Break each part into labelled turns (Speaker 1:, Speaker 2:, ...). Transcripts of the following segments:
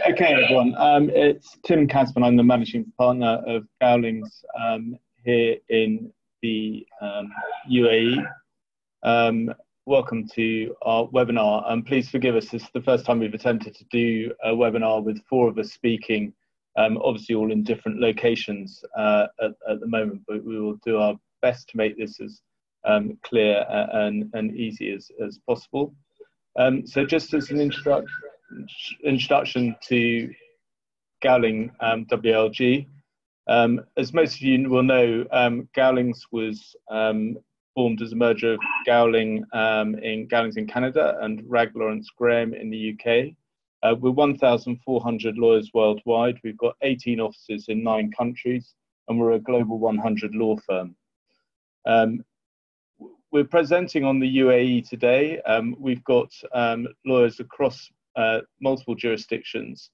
Speaker 1: Okay, everyone. It's Tim Casben. I'm the managing partner of Gowling's here in the UAE. Welcome to our webinar. Please forgive us. This is the first time we've attempted to do a webinar with 4 of us speaking, obviously all in different locations at the moment, but we will do our best to make this as clear and easy as possible. So just as an introduction to Gowling WLG, as most of you will know, Gowling's was formed as a merger of Gowling Gowling's in Canada and Rag Lawrence Graham in the UK. We're 1,400 lawyers worldwide. We've got 18 offices in 9 countries, and we're a global 100 law firm. We're presenting on the UAE today. We've got lawyers across multiple jurisdictions,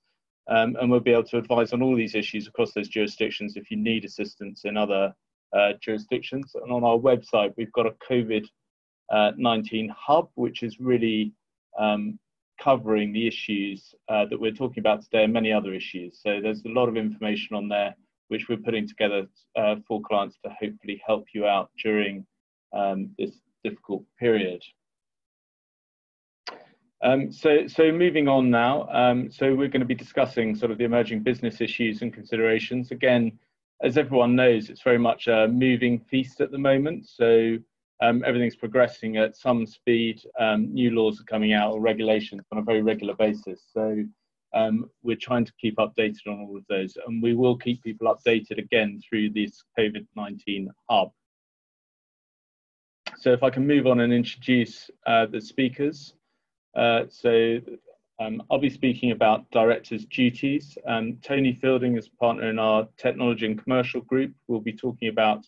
Speaker 1: and we'll be able to advise on all these issues across those jurisdictions if you need assistance in other jurisdictions. And on our website, we've got a COVID-19 hub, which is really covering the issues that we're talking about today and many other issues. So there's a lot of information on there, which we're putting together for clients to hopefully help you out during this difficult period. So moving on now, so we're going to be discussing sort of the emerging business issues and considerations. Again, as everyone knows, it's very much a moving feast at the moment. So everything's progressing at some speed. New laws are coming out or regulations on a very regular basis. So we're trying to keep updated on all of those, and we will keep people updated again through this COVID-19 hub. So if I can move on and introduce the speakers. I'll be speaking about directors' duties. Tony Fielding is a partner in our technology and commercial group. We'll be talking about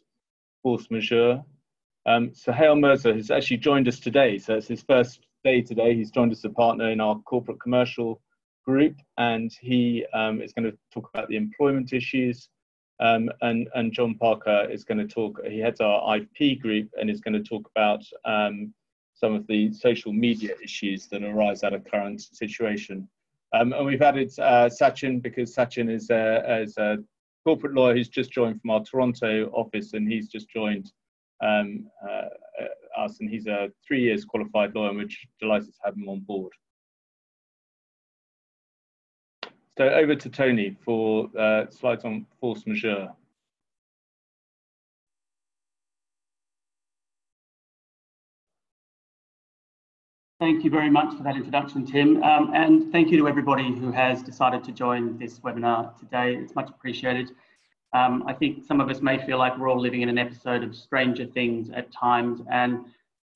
Speaker 1: force majeure. Sahel Mirza has actually joined us today. So it's his first day today. He's joined us as a partner in our corporate commercial group, and he is going to talk about the employment issues. And John Parker is going to talk, he heads our IP group and is going to talk about some of the social media issues that arise out of current situation. And we've added Sachin, because Sachin is a corporate lawyer who's just joined from our Toronto office, and he's just joined us, and he's a 3 years qualified lawyer, and we're delighted to have him on board. So over to Tony for slides on force majeure.
Speaker 2: Thank you very much for that introduction, Tim. And thank you to everybody who has decided to join this webinar today. It's much appreciated. I think some of us may feel like we're all living in an episode of Stranger Things at times, and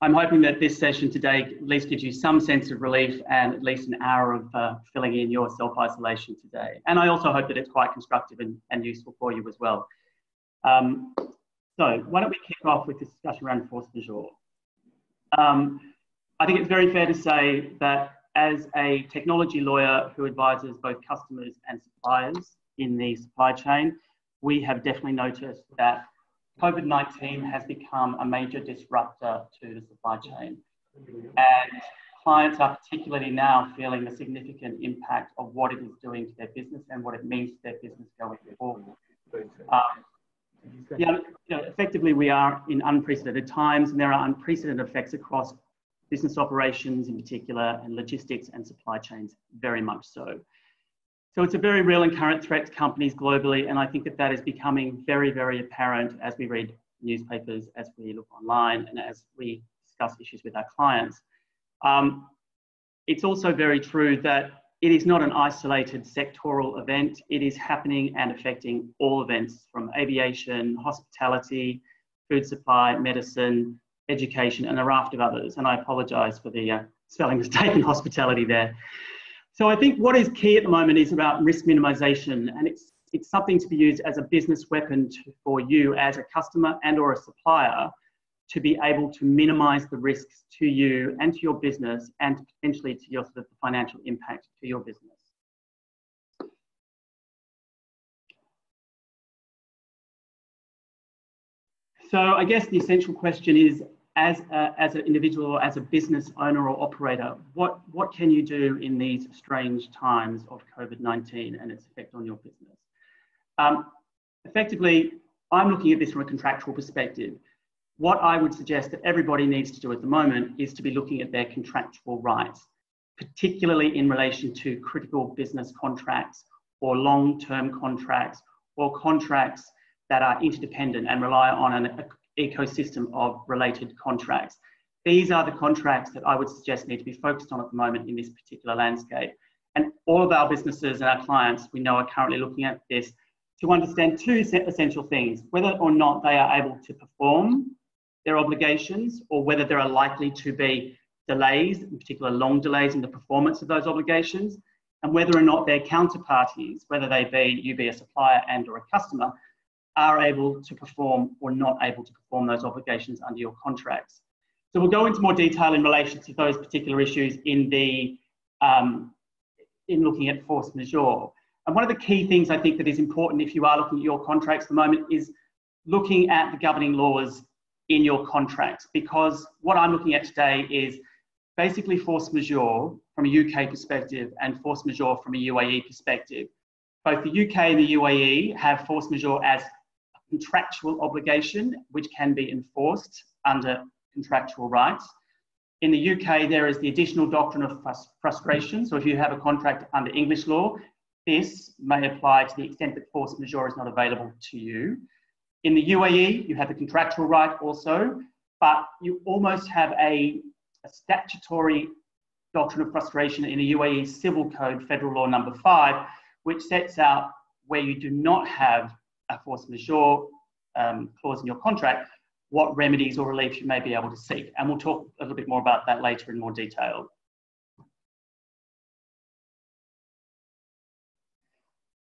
Speaker 2: I'm hoping that this session today at least gives you some sense of relief and at least an hour of filling in your self-isolation today. And I also hope that it's quite constructive and useful for you as well. So why don't we kick off with this discussion around force majeure. I think it's very fair to say that as a technology lawyer who advises both customers and suppliers in the supply chain, we have definitely noticed that COVID-19 has become a major disruptor to the supply chain. And clients are particularly now feeling the significant impact of what it is doing to their business and what it means to their business going forward. Effectively, we are in unprecedented times, and there are unprecedented effects across business operations in particular, and logistics and supply chains very much so. So it's a very real and current threat to companies globally, and I think that is becoming very, very apparent as we read newspapers, as we look online, and as we discuss issues with our clients. It's also very true that it is not an isolated sectoral event. It is happening and affecting all events, from aviation, hospitality, food supply, medicine, education, and a raft of others. And I apologise for the spelling mistake in hospitality there. So I think what is key at the moment is about risk minimisation, and it's something to be used as a business weapon for you as a customer and or a supplier to be able to minimise the risks to you and to your business, and potentially to your sort of financial impact to your business. So I guess the essential question is, as an individual or as a business owner or operator, what can you do in these strange times of COVID-19 and its effect on your business? Effectively, I'm looking at this from a contractual perspective. What I would suggest that everybody needs to do at the moment is to be looking at their contractual rights, particularly in relation to critical business contracts or long-term contracts or contracts that are interdependent and rely on an ecosystem of related contracts. These are the contracts that I would suggest need to be focused on at the moment in this particular landscape. And all of our businesses and our clients we know are currently looking at this to understand two essential things: whether or not they are able to perform their obligations, or whether there are likely to be delays, in particular long delays in the performance of those obligations, and whether or not their counterparties, whether they be you be a supplier and or a customer, are able to perform or not able to perform those obligations under your contracts. So we'll go into more detail in relation to those particular issues in the in looking at force majeure. And one of the key things I think that is important if you are looking at your contracts at the moment is looking at the governing laws in your contracts, because what I'm looking at today is basically force majeure from a UK perspective and force majeure from a UAE perspective. Both the UK and the UAE have force majeure as a contractual obligation, which can be enforced under contractual rights. In the UK, there is the additional doctrine of frustration. So if you have a contract under English law, this may apply to the extent that force majeure is not available to you. In the UAE, you have the contractual right also, but you almost have a statutory doctrine of frustration in the UAE Civil Code, Federal Law number 5, which sets out where you do not have a force majeure clause in your contract, what remedies or relief you may be able to seek. And we'll talk a little bit more about that later in more detail.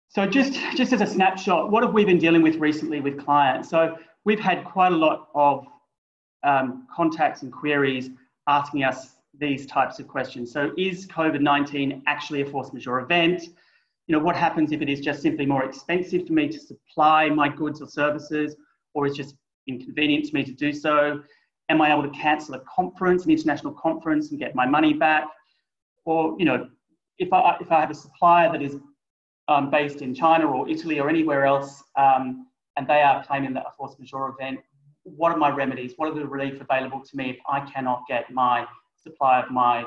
Speaker 2: So just as a snapshot, what have we been dealing with recently with clients? So we've had quite a lot of contacts and queries asking us these types of questions. So is COVID-19 actually a force majeure event? You know, what happens if it is just simply more expensive for me to supply my goods or services, or it's just inconvenient to me to do so? Am I able to cancel a conference, an international conference, and get my money back? Or, you know, if I have a supplier that is based in China or Italy or anywhere else, and they are claiming that a force majeure event, what are my remedies? What are the relief available to me if I cannot get my supply of my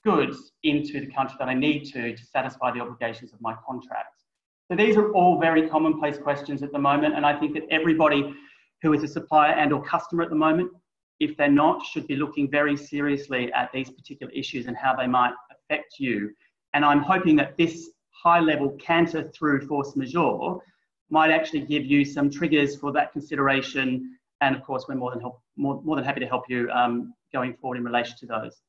Speaker 2: goods into the country that I need to satisfy the obligations of my contracts? So these are all very commonplace questions at the moment, and I think that everybody who is a supplier and or customer at the moment, if they're not, should be looking very seriously at these particular issues and how they might affect you. And I'm hoping that this high-level canter through force majeure might actually give you some triggers for that consideration. And of course, we're more than happy to help you going forward in relation to those.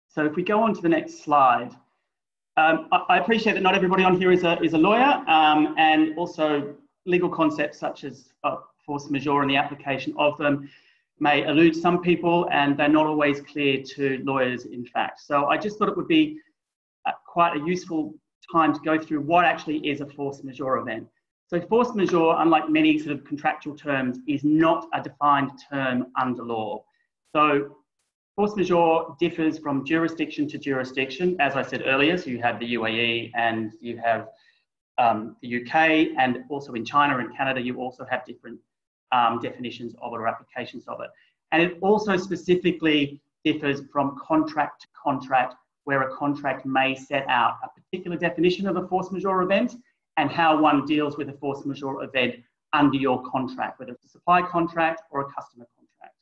Speaker 2: So if we go on to the next slide, I appreciate that not everybody on here is a lawyer, and also legal concepts such as force majeure and the application of them may elude some people, and they're not always clear to lawyers, in fact. So I just thought it would be quite a useful time to go through what actually is a force majeure event. So force majeure, unlike many sort of contractual terms, is not a defined term under law. So force majeure differs from jurisdiction to jurisdiction, as I said earlier. So you have the UAE and you have the UK, and also in China and Canada, you also have different definitions of it or applications of it. And it also specifically differs from contract to contract, where a contract may set out a particular definition of a force majeure event and how one deals with a force majeure event under your contract, whether it's a supply contract or a customer contract.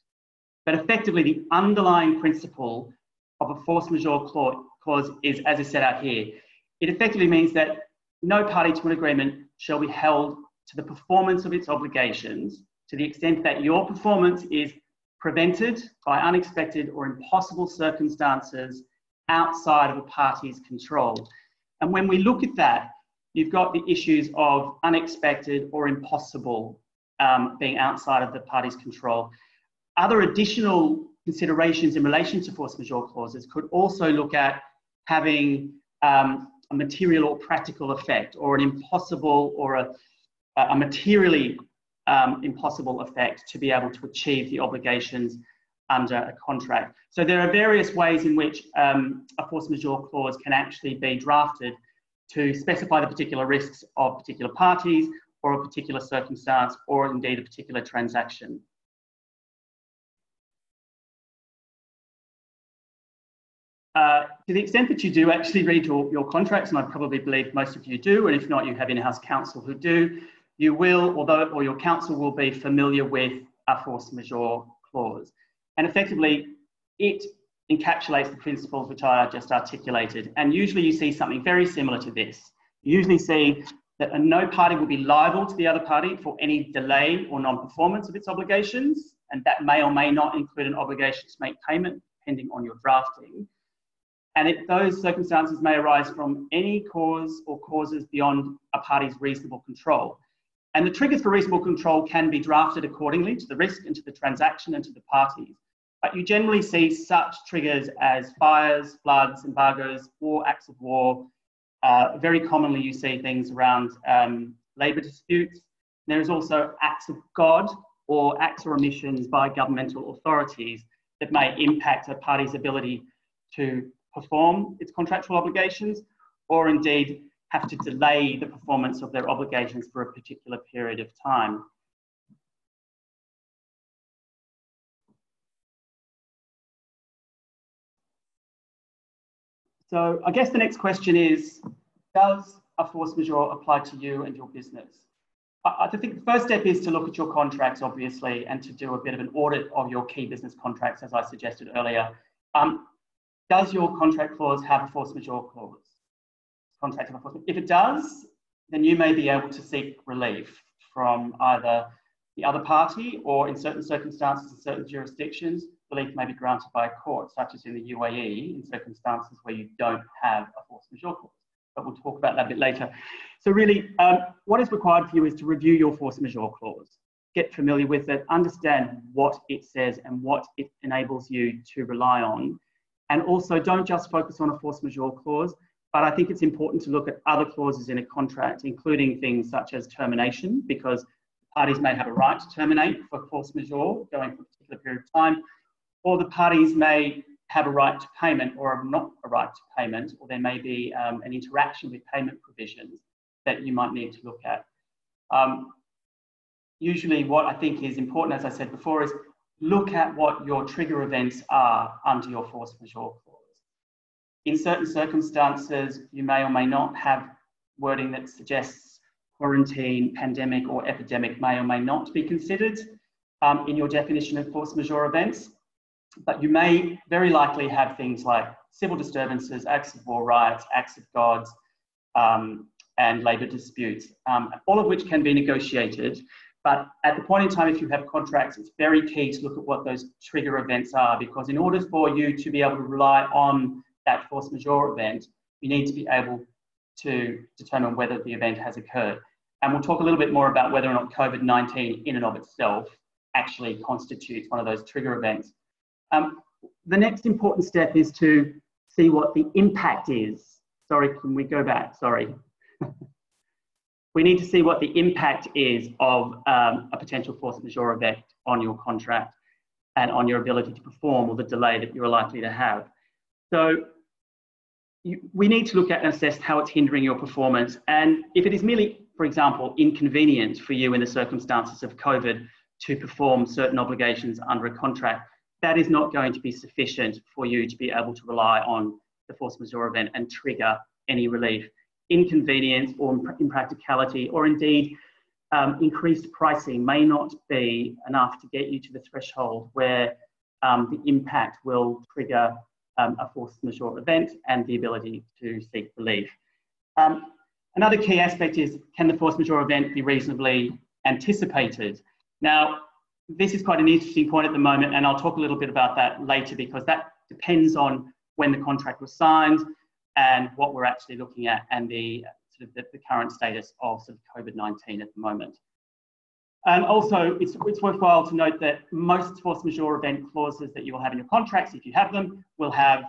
Speaker 2: But effectively, the underlying principle of a force majeure clause is, as is set out here. It effectively means that no party to an agreement shall be held to the performance of its obligations to the extent that your performance is prevented by unexpected or impossible circumstances outside of a party's control. And when we look at that, you've got the issues of unexpected or impossible being outside of the party's control. Other additional considerations in relation to force majeure clauses could also look at having a material or practical effect, or an impossible or a materially impossible effect to be able to achieve the obligations under a contract. So there are various ways in which a force majeure clause can actually be drafted to specify the particular risks of particular parties or a particular circumstance or indeed a particular transaction. To the extent that you do actually read your contracts, and I probably believe most of you do, and if not, you have in-house counsel who do, you will, or your counsel will be familiar with a force majeure clause. And effectively, it encapsulates the principles which I just articulated. And usually you see something very similar to this. You usually see that no party will be liable to the other party for any delay or non-performance of its obligations, and that may or may not include an obligation to make payment, depending on your drafting. And those circumstances may arise from any cause or causes beyond a party's reasonable control. And the triggers for reasonable control can be drafted accordingly to the risk and to the transaction and to the parties. But you generally see such triggers as fires, floods, embargoes, or acts of war. Very commonly you see things around labour disputes. There is also acts of God or acts or omissions by governmental authorities that may impact a party's ability to perform its contractual obligations, or indeed have to delay the performance of their obligations for a particular period of time. So I guess the next question is, does a force majeure apply to you and your business? I think the first step is to look at your contracts, obviously, and to do a bit of an audit of your key business contracts, as I suggested earlier. Does your contract clause have a force majeure clause? If it does, then you may be able to seek relief from either the other party, or in certain circumstances, in certain jurisdictions, relief may be granted by a court, such as in the UAE, in circumstances where you don't have a force majeure clause. But we'll talk about that a bit later. So really, what is required for you is to review your force majeure clause, get familiar with it, understand what it says and what it enables you to rely on. And also don't just focus on a force majeure clause, but I think it's important to look at other clauses in a contract, including things such as termination, because parties may have a right to terminate for force majeure going for a particular period of time, or the parties may have a right to payment or not a right to payment, or there may be an interaction with payment provisions that you might need to look at. Usually what I think is important, as I said before, is look at what your trigger events are under your force majeure clause. In certain circumstances, you may or may not have wording that suggests quarantine, pandemic, or epidemic may or may not be considered in your definition of force majeure events. But you may very likely have things like civil disturbances, acts of war, riots, acts of gods, and labour disputes, all of which can be negotiated. But at the point in time, if you have contracts, it's very key to look at what those trigger events are, because in order for you to be able to rely on that force majeure event, you need to be able to determine whether the event has occurred. And we'll talk a little bit more about whether or not COVID-19 in and of itself actually constitutes one of those trigger events. The next important step is to see what the impact is. Sorry, can we go back? Sorry. We need to see what the impact is of a potential force majeure event on your contract and on your ability to perform, or the delay that you're likely to have. So we need to look at and assess how it's hindering your performance. And if it is merely, for example, inconvenient for you in the circumstances of COVID to perform certain obligations under a contract, that is not going to be sufficient for you to be able to rely on the force majeure event and trigger any relief. Inconvenience or impracticality, or indeed increased pricing, may not be enough to get you to the threshold where the impact will trigger a force majeure event and the ability to seek relief. Another key aspect is, can the force majeure event be reasonably anticipated? Now, this is quite an interesting point at the moment, and I'll talk a little bit about that later, because that depends on when the contract was signed and what we're actually looking at, and the current status of COVID-19 at the moment. And also, it's worthwhile to note that most force majeure event clauses that you will have in your contracts, if you have them, will have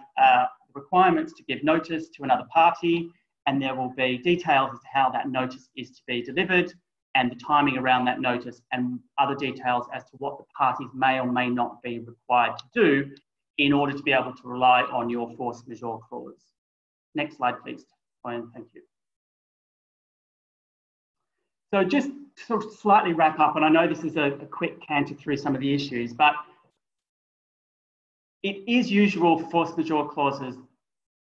Speaker 2: requirements to give notice to another party, and there will be details as to how that notice is to be delivered. and the timing around that notice and other details as to what the parties may or may not be required to do in order to be able to rely on your force majeure clause. Next slide, please. Thank you. So just to sort of slightly wrap up, and I know this is a quick canter through some of the issues, but it is usual for force majeure clauses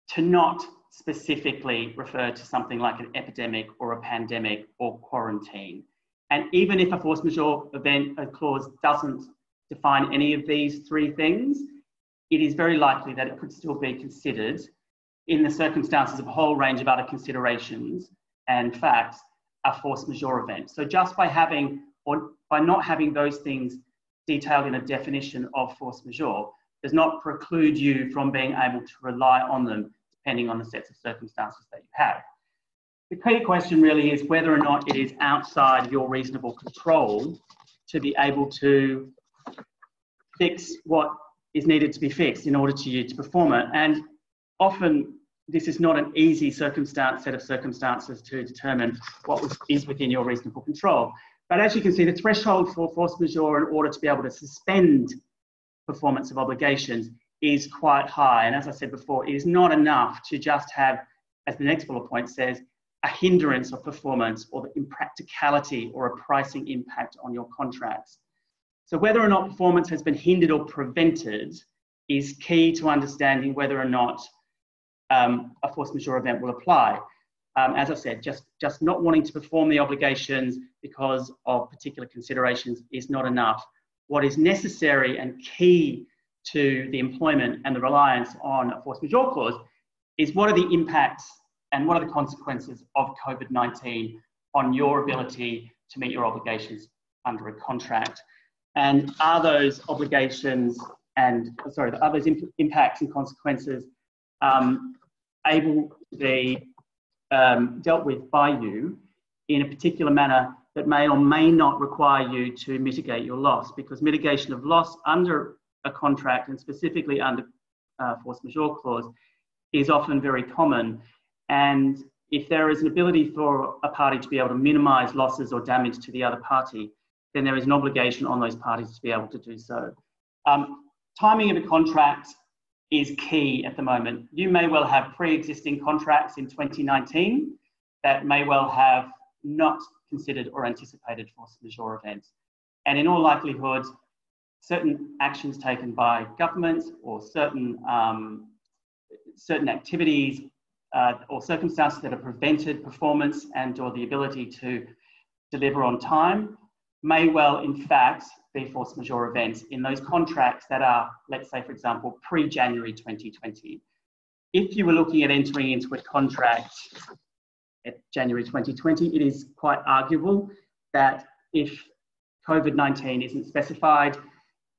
Speaker 2: to not specifically refer to something like an epidemic or a pandemic or quarantine. And even if a force majeure event clause doesn't define any of these three things, it is very likely that it could still be considered in the circumstances of a whole range of other considerations and facts, a force majeure event. So just by having, or by not having those things detailed in a definition of force majeure does not preclude you from being able to rely on them depending on the sets of circumstances that you have. The key question really is whether or not it is outside your reasonable control to be able to fix what is needed to be fixed in order to you to perform it. And often this is not an easy set of circumstances to determine what is within your reasonable control. But as you can see, the threshold for force majeure in order to be able to suspend performance of obligations is quite high. And as I said before, it is not enough to just have, as the next bullet point says, a hindrance of performance or the impracticality or a pricing impact on your contracts. So whether or not performance has been hindered or prevented is key to understanding whether or not a force majeure event will apply. As I said, just not wanting to perform the obligations because of particular considerations is not enough. What is necessary and key to the employment and the reliance on a force majeure clause is what are the impacts and what are the consequences of COVID-19 on your ability to meet your obligations under a contract? And are those obligations and, are those impacts and consequences able to be dealt with by you in a particular manner that may or may not require you to mitigate your loss? Because mitigation of loss under a contract, and specifically under force majeure clause, is often very common. And if there is an ability for a party to be able to minimise losses or damage to the other party, then there is an obligation on those parties to be able to do so. Timing of a contract is key at the moment. You may well have pre-existing contracts in 2019 that may well have not considered or anticipated force majeure events. And in all likelihood, certain actions taken by governments or certain activities or circumstances that have prevented performance and or the ability to deliver on time may well, in fact, be force majeure events in those contracts that are, let's say, for example, pre-January 2020. If you were looking at entering into a contract at January 2020, it is quite arguable that if COVID-19 isn't specified,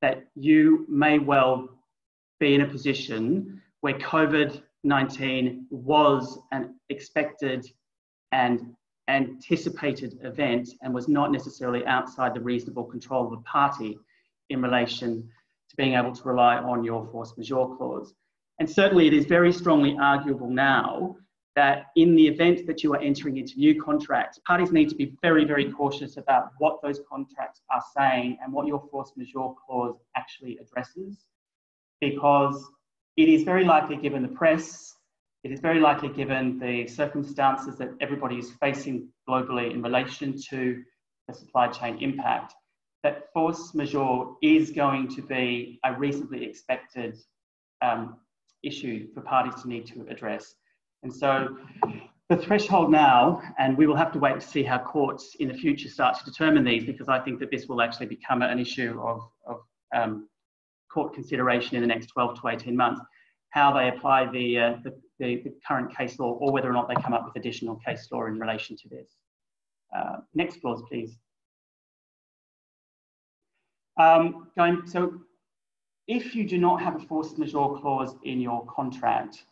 Speaker 2: that you may well be in a position where COVID-19 was an expected and anticipated event and was not necessarily outside the reasonable control of the party in relation to being able to rely on your force majeure clause. And certainly it is very strongly arguable now that in the event that you are entering into new contracts, parties need to be very, very cautious about what those contracts are saying and what your force majeure clause actually addresses, because it is very likely, given the press, it is very likely, given the circumstances that everybody is facing globally in relation to the supply chain impact, that force majeure is going to be a reasonably expected issue for parties to need to address. And so the threshold now, and we will have to wait to see how courts in the future start to determine these, because I think that this will actually become an issue of court consideration in the next 12 to 18 months, how they apply the current case law, or whether or not they come up with additional case law in relation to this. Next clause, please. So if you do not have a force majeure clause in your contract,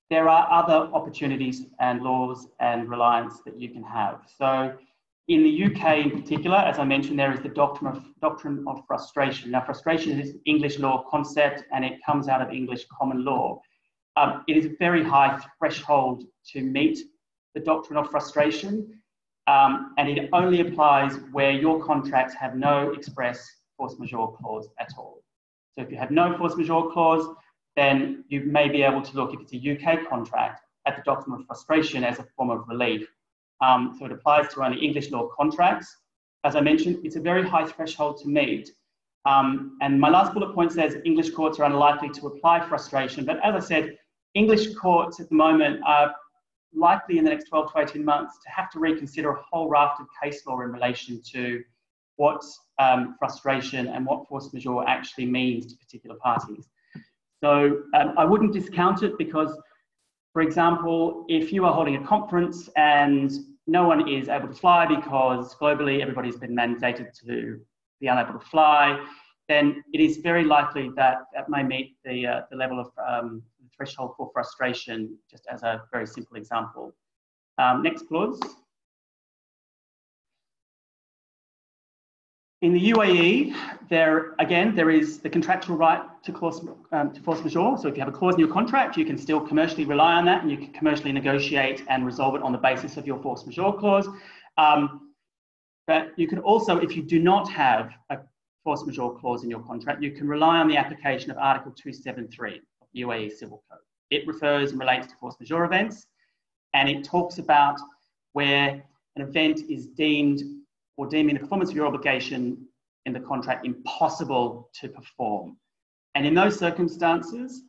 Speaker 2: there are other opportunities and laws and reliance that you can have. So in the UK in particular, as I mentioned, there is the doctrine of frustration. Now, frustration is an English law concept and it comes out of English common law. It is a very high threshold to meet the doctrine of frustration. and it only applies where your contracts have no express force majeure clause at all. So if you have no force majeure clause, then you may be able to look, if it's a UK contract, at the doctrine of frustration as a form of relief. So it applies to only English law contracts. As I mentioned, it's a very high threshold to meet. And my last bullet point says English courts are unlikely to apply frustration. But as I said, English courts at the moment are likely in the next 12 to 18 months to have to reconsider a whole raft of case law in relation to what frustration and what force majeure actually means to particular parties. So I wouldn't discount it because, for example, if you are holding a conference and no one is able to fly because globally everybody's been mandated to be unable to fly, then it is very likely that that may meet the level of threshold for frustration, just as a very simple example. Next clause. In the UAE, there is the contractual right to force majeure. So if you have a clause in your contract, you can still commercially rely on that and you can commercially negotiate and resolve it on the basis of your force majeure clause. But you can also, if you do not have a force majeure clause in your contract, you can rely on the application of Article 273 of the UAE Civil Code. It refers and relates to force majeure events, and it talks about where an event is deemed or deeming the performance of your obligation in the contract impossible to perform. And in those circumstances,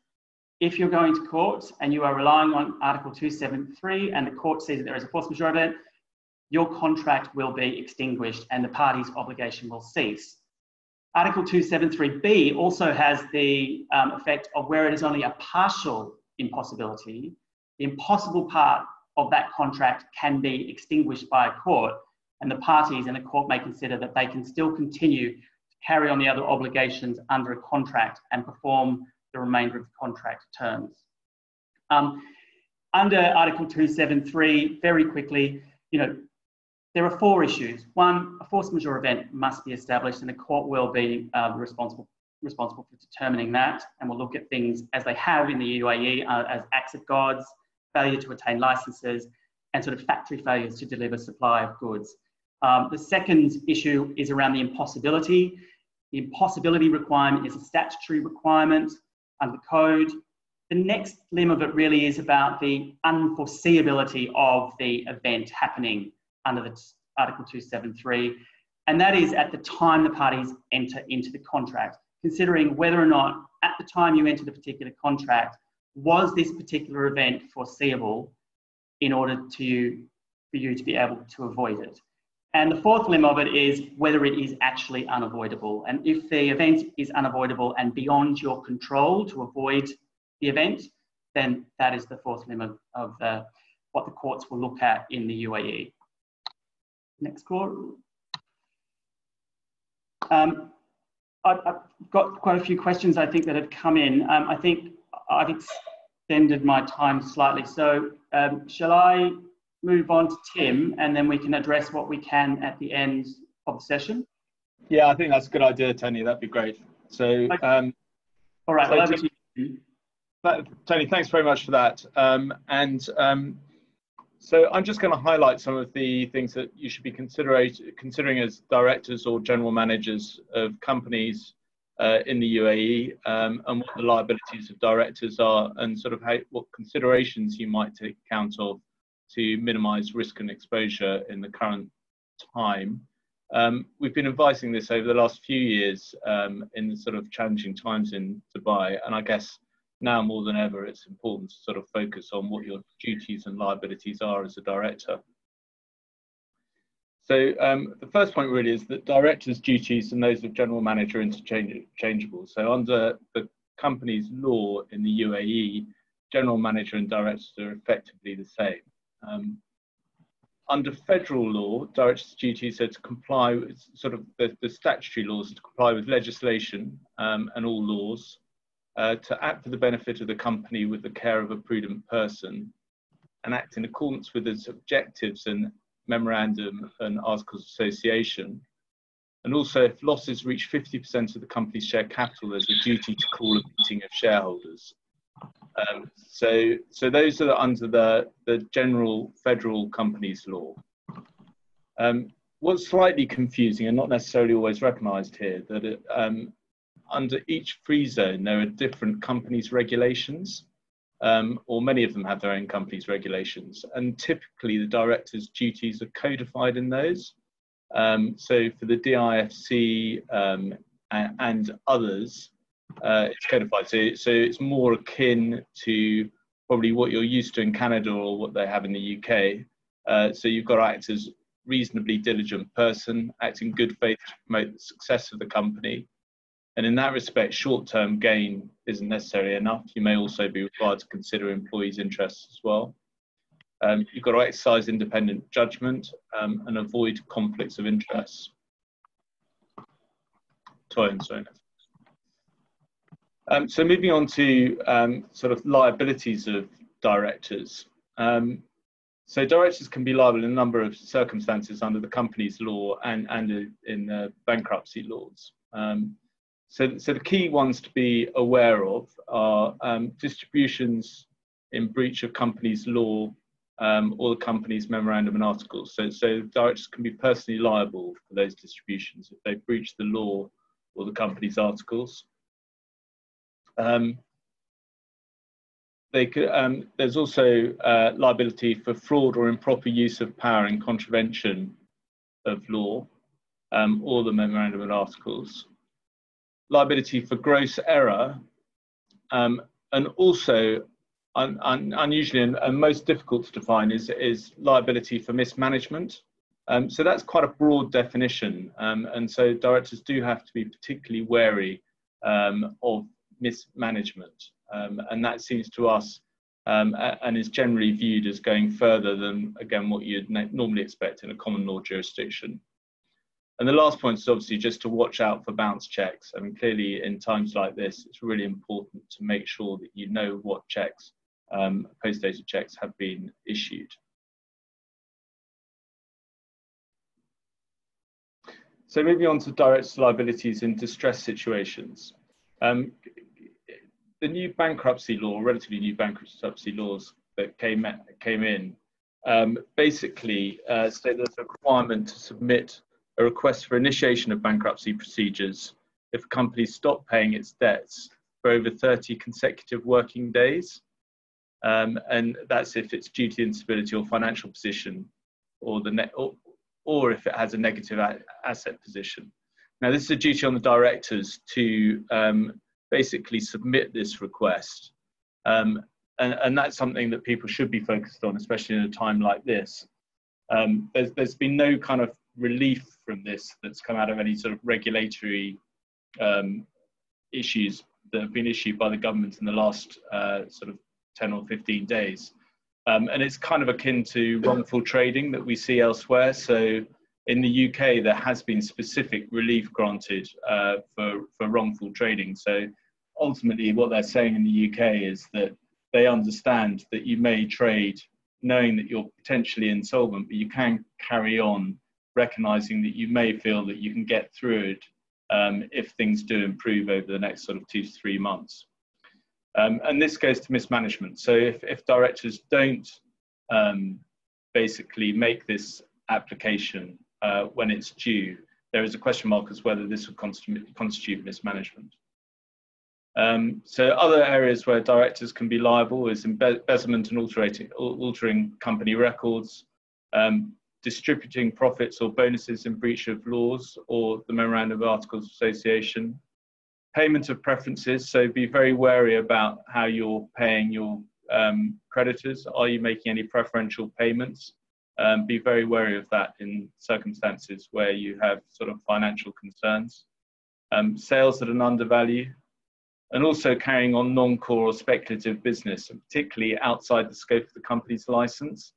Speaker 2: if you're going to court and you are relying on Article 273 and the court sees that there is a force majeure event, your contract will be extinguished and the party's obligation will cease. Article 273B also has the effect of where it is only a partial impossibility, the impossible part of that contract can be extinguished by a court, and the parties in the court may consider that they can still continue to carry on the other obligations under a contract and perform the remainder of the contract terms. Under Article 273, very quickly, there are 4 issues. 1, a force majeure event must be established and the court will be responsible for determining that, and we'll look at things as they have in the UAE as acts of gods, failure to attain licenses, and sort of factory failures to deliver supply of goods. The second issue is around the impossibility. The impossibility requirement is a statutory requirement under the code. The next limb of it really is about the unforeseeability of the event happening under the Article 273, and that is at the time the parties enter into the contract, considering whether or not at the time you enter the particular contract, was this particular event foreseeable in order for you to be able to avoid it. And the fourth limb of it is whether it is actually unavoidable. And if the event is unavoidable and beyond your control to avoid the event, then that is the fourth limb of what the courts will look at in the UAE. Next clause. I've got quite a few questions I think that have come in. I think I've extended my time slightly. So shall I move on to Tim and then we can address what we can at the end of the session?
Speaker 1: Yeah, I think that's a good idea, Tony. That'd be great. So,
Speaker 2: okay. All right, well, over to you.
Speaker 1: Tony, thanks very much for that. So I'm just going to highlight some of the things that you should be considering as directors or general managers of companies in the UAE, and what the liabilities of directors are, and sort of what considerations you might take account of to minimise risk and exposure in the current time. We've been advising this over the last few years in the sort of challenging times in Dubai, and I guess now more than ever it's important to sort of focus on what your duties and liabilities are as a director. So the first point really is that directors' duties and those of general manager are interchangeable. So under the company's law in the UAE, general manager and directors are effectively the same. Under federal law, directors' duties are to comply with sort of the statutory laws, to comply with legislation and all laws, to act for the benefit of the company with the care of a prudent person, and act in accordance with its objectives and memorandum and articles of association. And also, if losses reach 50% of the company's share capital, there's a duty to call a meeting of shareholders. So those are under the general federal companies law. What's slightly confusing and not necessarily always recognised here, that under each free zone there are different companies' regulations, or many of them have their own companies' regulations, and typically the directors' duties are codified in those. So for the DIFC and others, it's codified. So it's more akin to probably what you're used to in Canada or what they have in the UK. So you've got to act as reasonably diligent person, act in good faith to promote the success of the company. And in that respect, short-term gain isn't necessarily enough. You may also be required to consider employees' interests as well. You've got to exercise independent judgment and avoid conflicts of interest. So moving on to sort of liabilities of directors. So directors can be liable in a number of circumstances under the company's law and in the bankruptcy laws. So the key ones to be aware of are distributions in breach of company's law or the company's memorandum and articles. So directors can be personally liable for those distributions if they breach the law or the company's articles. There's also liability for fraud or improper use of power in contravention of law or the memorandum and articles. Liability for gross error, and also unusually and most difficult to define is liability for mismanagement. So that's quite a broad definition, and so directors do have to be particularly wary of mismanagement, and that seems to us and is generally viewed as going further than, again, what you'd normally expect in a common law jurisdiction. And the last point is obviously just to watch out for bounce checks. I mean, clearly in times like this, it's really important to make sure that you know what checks, post-dated checks, have been issued. So moving on to directors' liabilities in distress situations. The new bankruptcy law, relatively new bankruptcy laws that came in, basically state there's a requirement to submit a request for initiation of bankruptcy procedures if a company stopped paying its debts for over 30 consecutive working days, and that's if it's due to instability or financial position, or if it has a negative asset position. Now, this is a duty on the directors to basically submit this request, and that's something that people should be focused on, especially in a time like this. There's been no kind of relief from this that's come out of any sort of regulatory issues that have been issued by the government in the last sort of 10 or 15 days. And it's kind of akin to wrongful trading that we see elsewhere. So in the UK, there has been specific relief granted for wrongful trading. So ultimately, what they're saying in the UK is that they understand that you may trade knowing that you're potentially insolvent, but you can carry on, recognizing that you may feel that you can get through it if things do improve over the next sort of 2 to 3 months. And this goes to mismanagement. So if directors don't basically make this application when it's due, there is a question mark as whether this would constitute mismanagement. So other areas where directors can be liable is embezzlement and altering company records, distributing profits or bonuses in breach of laws or the Memorandum of Articles of Association, payment of preferences. So be very wary about how you're paying your creditors. Are you making any preferential payments? Be very wary of that in circumstances where you have sort of financial concerns. Sales at an undervalue, and also carrying on non-core or speculative business, and particularly outside the scope of the company's license.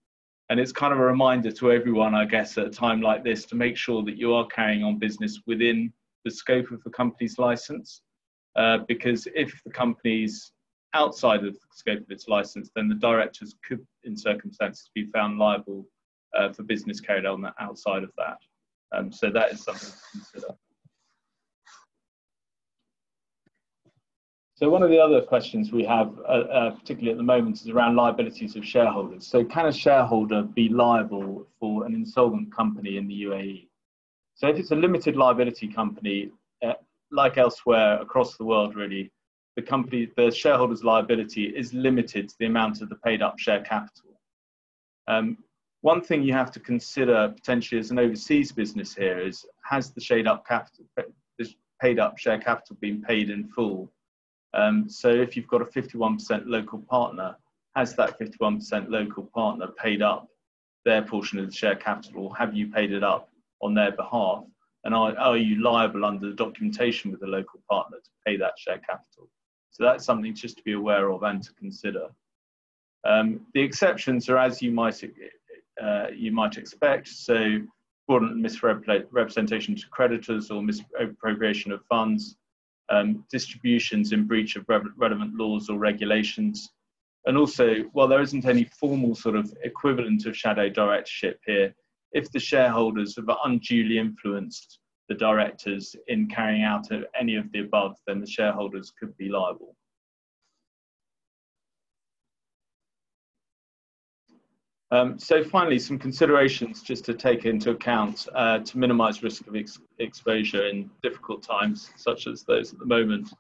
Speaker 1: And it's kind of a reminder to everyone, I guess, at a time like this, to make sure that you are carrying on business within the scope of the company's license, because if the company's outside of the scope of its license, then the directors could, in circumstances, be found liable for business carried on outside of that. So that is something to consider. So one of the other questions we have, particularly at the moment, is around liabilities of shareholders. So can a shareholder be liable for an insolvent company in the UAE? So if it's a limited liability company, like elsewhere across the world, really, the shareholder's liability is limited to the amount of the paid up share capital. One thing you have to consider potentially as an overseas business here is, has this paid up share capital been paid in full? So if you've got a 51% local partner, has that 51% local partner paid up their portion of the share capital, or have you paid it up on their behalf? And are you liable under the documentation with the local partner to pay that share capital? So that's something just to be aware of and to consider. The exceptions are as you might expect. So fraudulent misrepresentation to creditors or misappropriation of funds, distributions in breach of relevant laws or regulations. And also, while there isn't any formal sort of equivalent of shadow directorship here, if the shareholders have unduly influenced the directors in carrying out any of the above, then the shareholders could be liable. So finally, some considerations just to take into account to minimise risk of exposure in difficult times, such as those at the moment.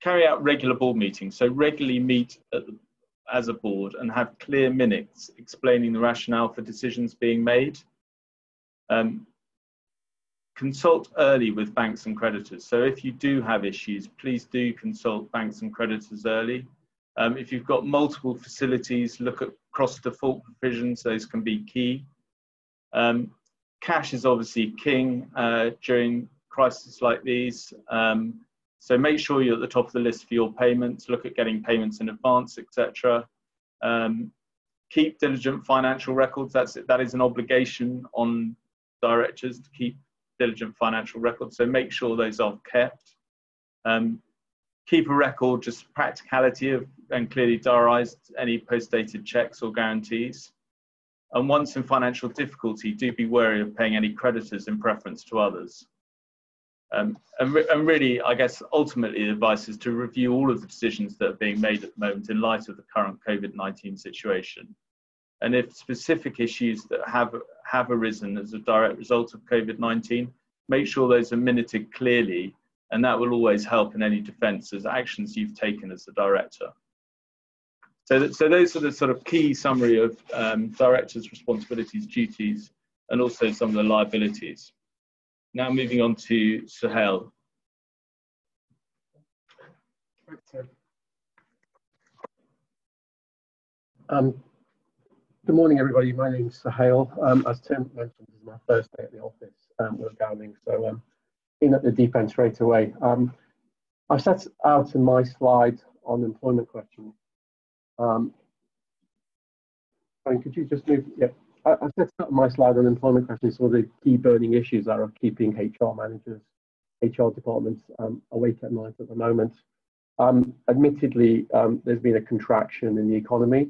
Speaker 1: Carry out regular board meetings, so regularly meet as a board and have clear minutes explaining the rationale for decisions being made. Consult early with banks and creditors. So if you do have issues, please do consult banks and creditors early. If you've got multiple facilities, look at cross-default provisions, those can be key. Cash is obviously king during crises like these. So make sure you're at the top of the list for your payments, look at getting payments in advance, etc. Keep diligent financial records, that is an obligation on directors to keep diligent financial records, so make sure those are kept. Keep a record, just practicality of, and clearly diarised any post-dated checks or guarantees. And once in financial difficulty, do be wary of paying any creditors in preference to others. And really, I guess, ultimately, the advice is to review all of the decisions that are being made at the moment in light of the current COVID-19 situation. And if specific issues that have arisen as a direct result of COVID-19, make sure those are minuted clearly, and that will always help in any defence as actions you've taken as a director. So those are the sort of key summary of directors' responsibilities, duties, and also some of the liabilities. Now moving on to Sahel.
Speaker 3: Good morning, everybody. My name is Sahel. As Tim mentioned, this is my first day at the office with Gowling, so in at the deep end straight away. I've set out in my slide on employment questions. Could you just move? Yeah, I set out my slide on employment questions, so the key burning issues that are keeping HR managers, HR departments awake at night at the moment. Admittedly, there's been a contraction in the economy.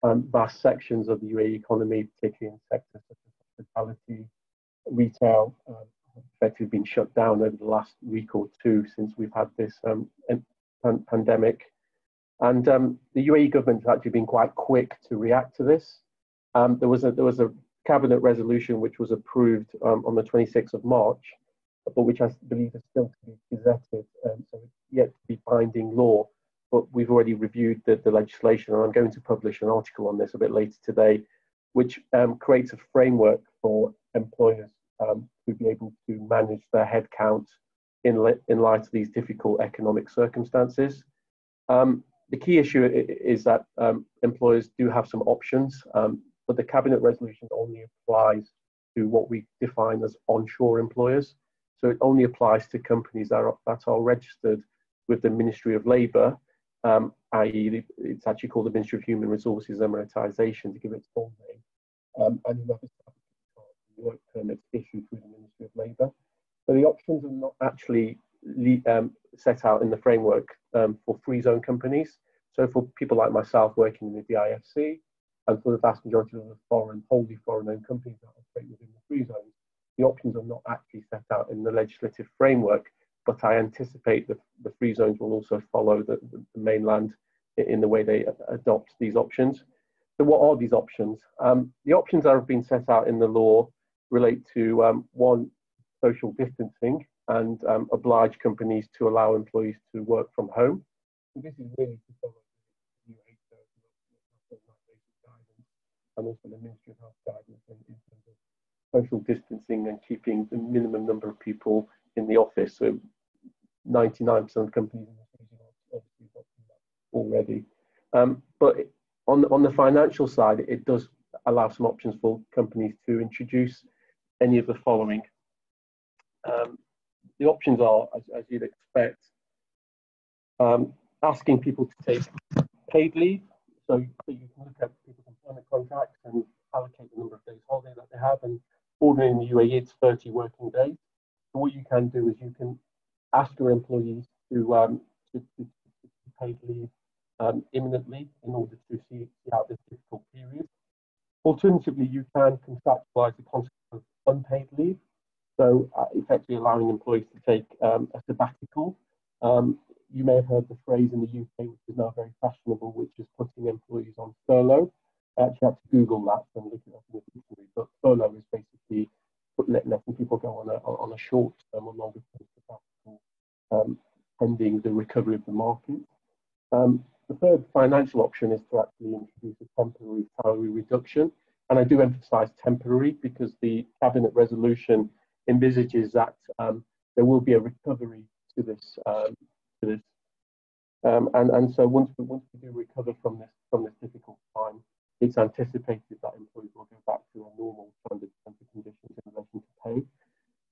Speaker 3: Vast sections of the UAE economy, particularly in sectors such as hospitality, retail, have effectively been shut down over the last week or two since we've had this pandemic. And the UAE government has actually been quite quick to react to this. There was a cabinet resolution which was approved on the 26th of March, but which I believe is still to be gazetted, so it's yet to be binding law. But we've already reviewed the legislation, and I'm going to publish an article on this a bit later today, which creates a framework for employers to be able to manage their headcount in light of these difficult economic circumstances. The key issue is that employers do have some options, but the cabinet resolution only applies to what we define as onshore employers. So it only applies to companies that are registered with the Ministry of Labour, i.e. it's actually called the Ministry of Human Resources and Emiratisation to give it its full name, and whoever work permits issued through the Ministry of Labour. So the options are not actually set out in the framework for free zone companies. So for people like myself working in the DIFC, and for the vast majority of the wholly foreign-owned companies that operate within the free zones, the options are not actually set out in the legislative framework but I anticipate the free zones will also follow the mainland in the way they adopt these options. So what are these options? The options that have been set out in the law relate to one, social distancing, and oblige companies to allow employees to work from home. So this is really to follow the WHO guidance and also the Ministry of Health guidance in terms of social distancing and keeping the minimum number of people in the office. So 99% of companies in this region are obviously adopting that already. But on the financial side, it does allow some options for companies to introduce any of the following. The options are, as you'd expect, asking people to take paid leave. So you can look at people's employment contracts and allocate the number of days holiday that they have. And ordinarily in the UAE, it's 30 working days. So what you can do is you can ask your employees to paid leave imminently in order to see out this difficult period. Alternatively, you can contractualize the concept of unpaid leave. So effectively allowing employees to take a sabbatical. You may have heard the phrase in the UK, which is now very fashionable, which is putting employees on furlough. I actually had to Google that and look it up in the dictionary. But furlough is basically letting people go on a short term or longer term sabbatical, pending the recovery of the market. The third financial option is to actually introduce a temporary salary reduction. And I do emphasize temporary because the cabinet resolution envisages that there will be a recovery to this. And so once we do recover from this difficult time, it's anticipated that employees will go back to a normal standard terms and conditions in relation to pay.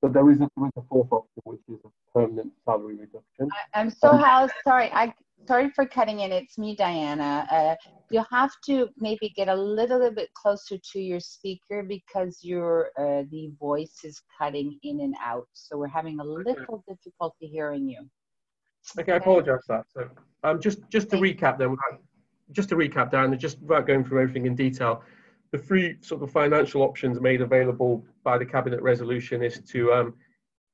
Speaker 3: But there is a fourth option, which is a permanent salary reduction.
Speaker 4: I'm sorry for cutting in. It's me, Diana. You have to maybe get a little bit closer to your speaker because the voice is cutting in and out. So we're having a little difficulty hearing you.
Speaker 3: Okay, I apologise for that. So just to recap then, Diana, just without going through everything in detail, the three sort of financial options made available by the cabinet resolution is to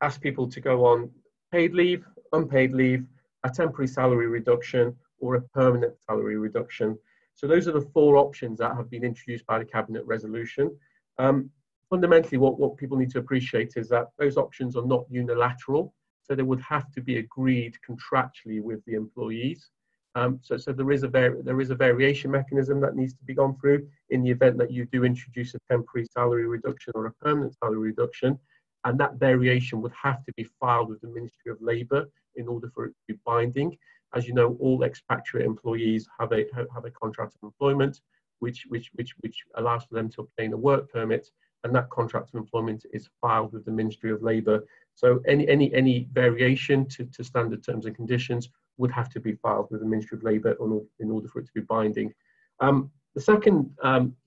Speaker 3: ask people to go on paid leave, unpaid leave, a temporary salary reduction, or a permanent salary reduction. So those are the four options that have been introduced by the cabinet resolution. Fundamentally, what people need to appreciate is that those options are not unilateral, so they would have to be agreed contractually with the employees. So there is a variation mechanism that needs to be gone through in the event that you do introduce a temporary salary reduction or a permanent salary reduction, and that variation would have to be filed with the Ministry of Labour in order for it to be binding. As you know, all expatriate employees have a contract of employment, which allows for them to obtain a work permit, and that contract of employment is filed with the Ministry of Labour. So any variation to standard terms and conditions would have to be filed with the Ministry of Labour in order for it to be binding. The second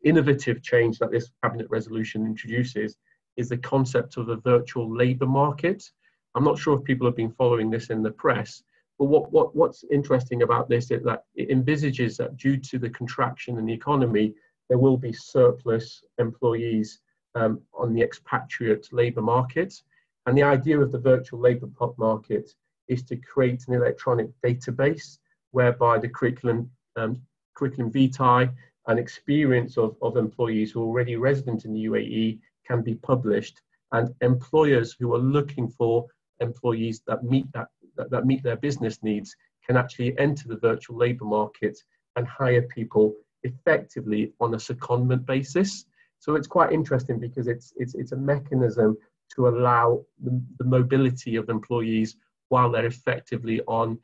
Speaker 3: innovative change that this cabinet resolution introduces is the concept of a virtual labour market. I'm not sure if people have been following this in the press, but what's interesting about this is that it envisages that due to the contraction in the economy, there will be surplus employees on the expatriate labour market. And the idea of the virtual labour market is to create an electronic database whereby the curriculum vitae and experience of employees who are already resident in the UAE can be published, and employers who are looking for employees that meet their business needs can actually enter the virtual labour market and hire people effectively on a secondment basis. So it's quite interesting because it's a mechanism to allow the mobility of employees while they're effectively on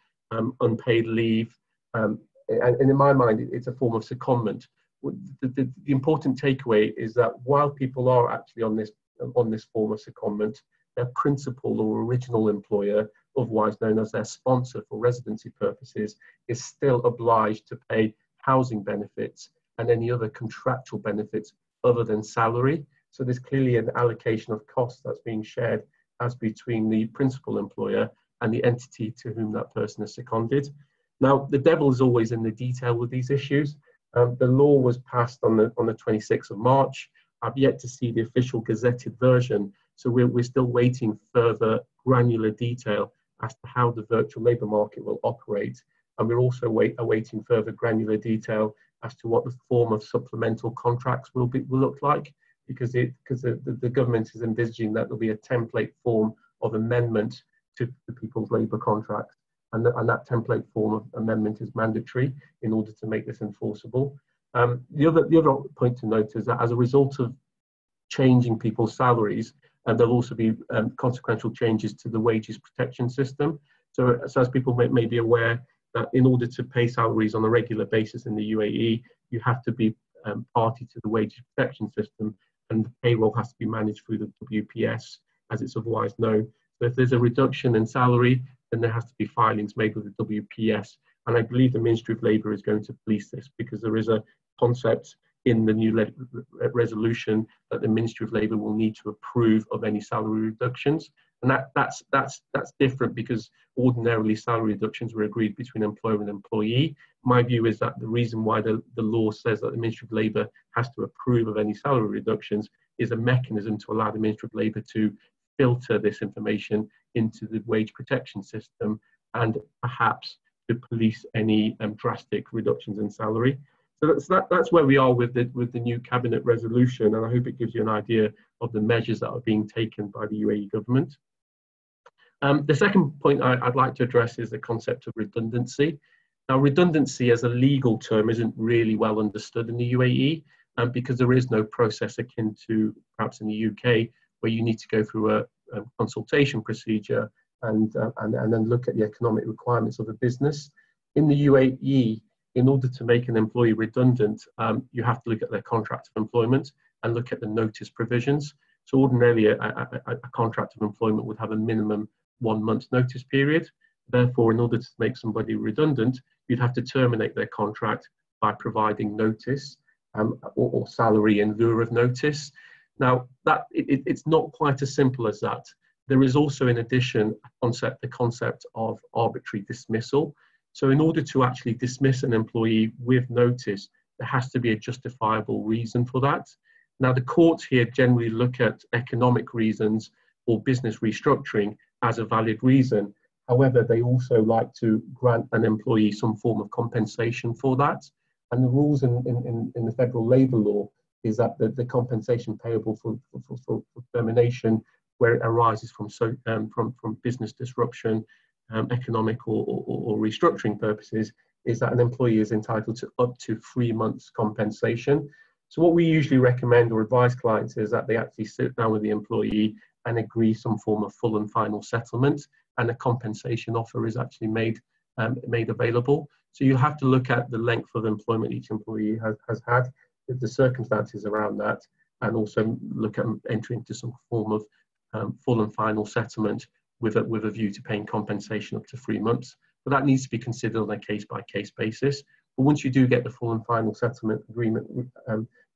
Speaker 3: unpaid leave. And in my mind, it's a form of secondment. The important takeaway is that while people are actually on this form of secondment, their principal or original employer, otherwise known as their sponsor for residency purposes, is still obliged to pay housing benefits and any other contractual benefits other than salary. So there's clearly an allocation of costs that's being shared as between the principal employer and the entity to whom that person is seconded. Now, the devil is always in the detail with these issues. The law was passed on the 26th of March. I've yet to see the official gazetted version, so we're still waiting further granular detail as to how the virtual labour market will operate. And we're also awaiting further granular detail as to what the form of supplemental contracts will look like, because the government is envisaging that there'll be a template form of amendment to the people's labour contracts, and that template form of amendment is mandatory in order to make this enforceable. The other point to note is that as a result of changing people's salaries, there'll also be consequential changes to the wages protection system. So as people may be aware, that in order to pay salaries on a regular basis in the UAE, you have to be party to the wages protection system, and the payroll has to be managed through the WPS, as it's otherwise known. So if there's a reduction in salary, then there has to be filings made with the WPS. And I believe the Ministry of Labour is going to police this, because there is a concept in the new resolution that the Ministry of Labour will need to approve of any salary reductions. And that's different, because ordinarily salary reductions were agreed between employer and employee. My view is that the reason why the law says that the Ministry of Labour has to approve of any salary reductions is a mechanism to allow the Ministry of Labour to filter this information into the wage protection system, and perhaps to police any drastic reductions in salary. So that's where we are with the new cabinet resolution, and I hope it gives you an idea of the measures that are being taken by the UAE government. The second point I'd like to address is the concept of redundancy. Now, redundancy as a legal term isn't really well understood in the UAE, because there is no process akin to perhaps in the UK, where you need to go through a consultation procedure and then look at the economic requirements of the business. In the UAE, in order to make an employee redundant, you have to look at their contract of employment and look at the notice provisions. So ordinarily, a contract of employment would have a minimum 1 month notice period. Therefore, in order to make somebody redundant, you'd have to terminate their contract by providing notice or salary in lieu of notice. Now, it's not quite as simple as that. There is also, in addition, the concept of arbitrary dismissal. So in order to actually dismiss an employee with notice, there has to be a justifiable reason for that. Now, the courts here generally look at economic reasons or business restructuring as a valid reason. However, they also like to grant an employee some form of compensation for that. And the rules in the federal labour law is that the compensation payable for termination, where it arises from business disruption, economic or restructuring purposes, is that an employee is entitled to up to 3 months compensation. So what we usually recommend or advise clients is that they actually sit down with the employee and agree some form of full and final settlement, and a compensation offer is actually made available. So you have to look at the length of employment each employee has had, the circumstances around that, and also look at entering into some form of full and final settlement with a view to paying compensation up to 3 months. But that needs to be considered on a case-by-case basis. But once you do get the full and final settlement agreement,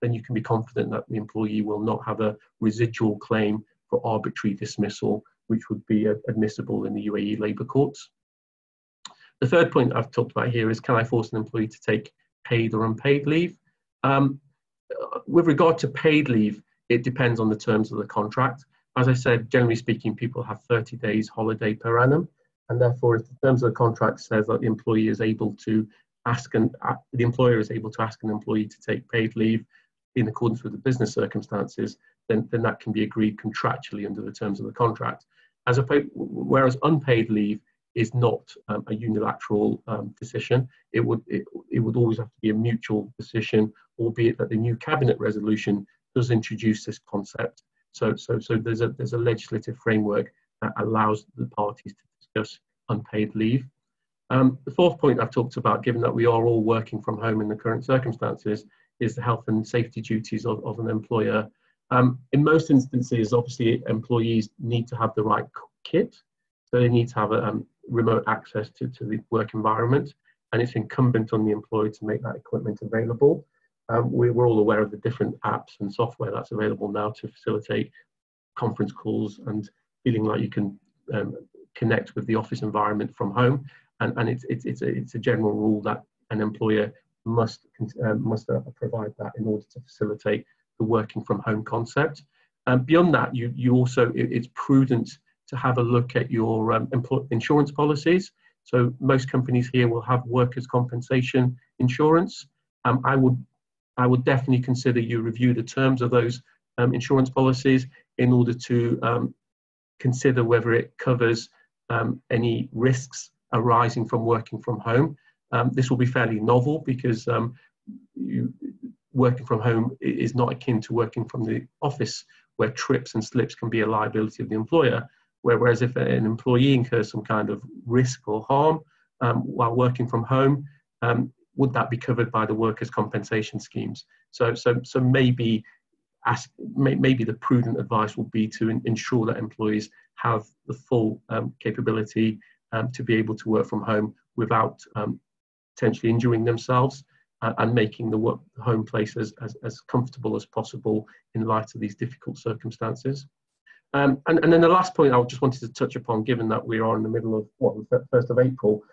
Speaker 3: then you can be confident that the employee will not have a residual claim for arbitrary dismissal, which would be admissible in the UAE labour courts. The third point I've talked about here is, can I force an employee to take paid or unpaid leave? With regard to paid leave, it depends on the terms of the contract. As I said, generally speaking, people have 30 days holiday per annum, and therefore, if the terms of the contract says that the employee is able to the employer is able to ask an employee to take paid leave in accordance with the business circumstances, then that can be agreed contractually under the terms of the contract. Whereas unpaid leave is not a unilateral decision. It would always have to be a mutual decision, albeit that the new cabinet resolution does introduce this concept. So there's a legislative framework that allows the parties to discuss unpaid leave. The fourth point I've talked about, given that we are all working from home in the current circumstances, is the health and safety duties of an employer. In most instances, obviously, employees need to have the right kit. So they need to have remote access to the work environment, and it's incumbent on the employer to make that equipment available. We're all aware of the different apps and software that's available now to facilitate conference calls and feeling like you can connect with the office environment from home. And it's a general rule that an employer must provide that in order to facilitate the working from home concept. Beyond that, it's prudent to have a look at your insurance policies. So most companies here will have workers' compensation insurance. I would definitely consider you review the terms of those insurance policies in order to consider whether it covers any risks arising from working from home. This will be fairly novel because working from home is not akin to working from the office, where trips and slips can be a liability of the employer. Whereas if an employee incurs some kind of risk or harm while working from home, would that be covered by the workers' compensation schemes? So maybe the prudent advice would be to ensure that employees have the full capability to be able to work from home without potentially injuring themselves, and making the home place as comfortable as possible in light of these difficult circumstances. And then the last point I just wanted to touch upon, given that we are in the middle of the 1st of April,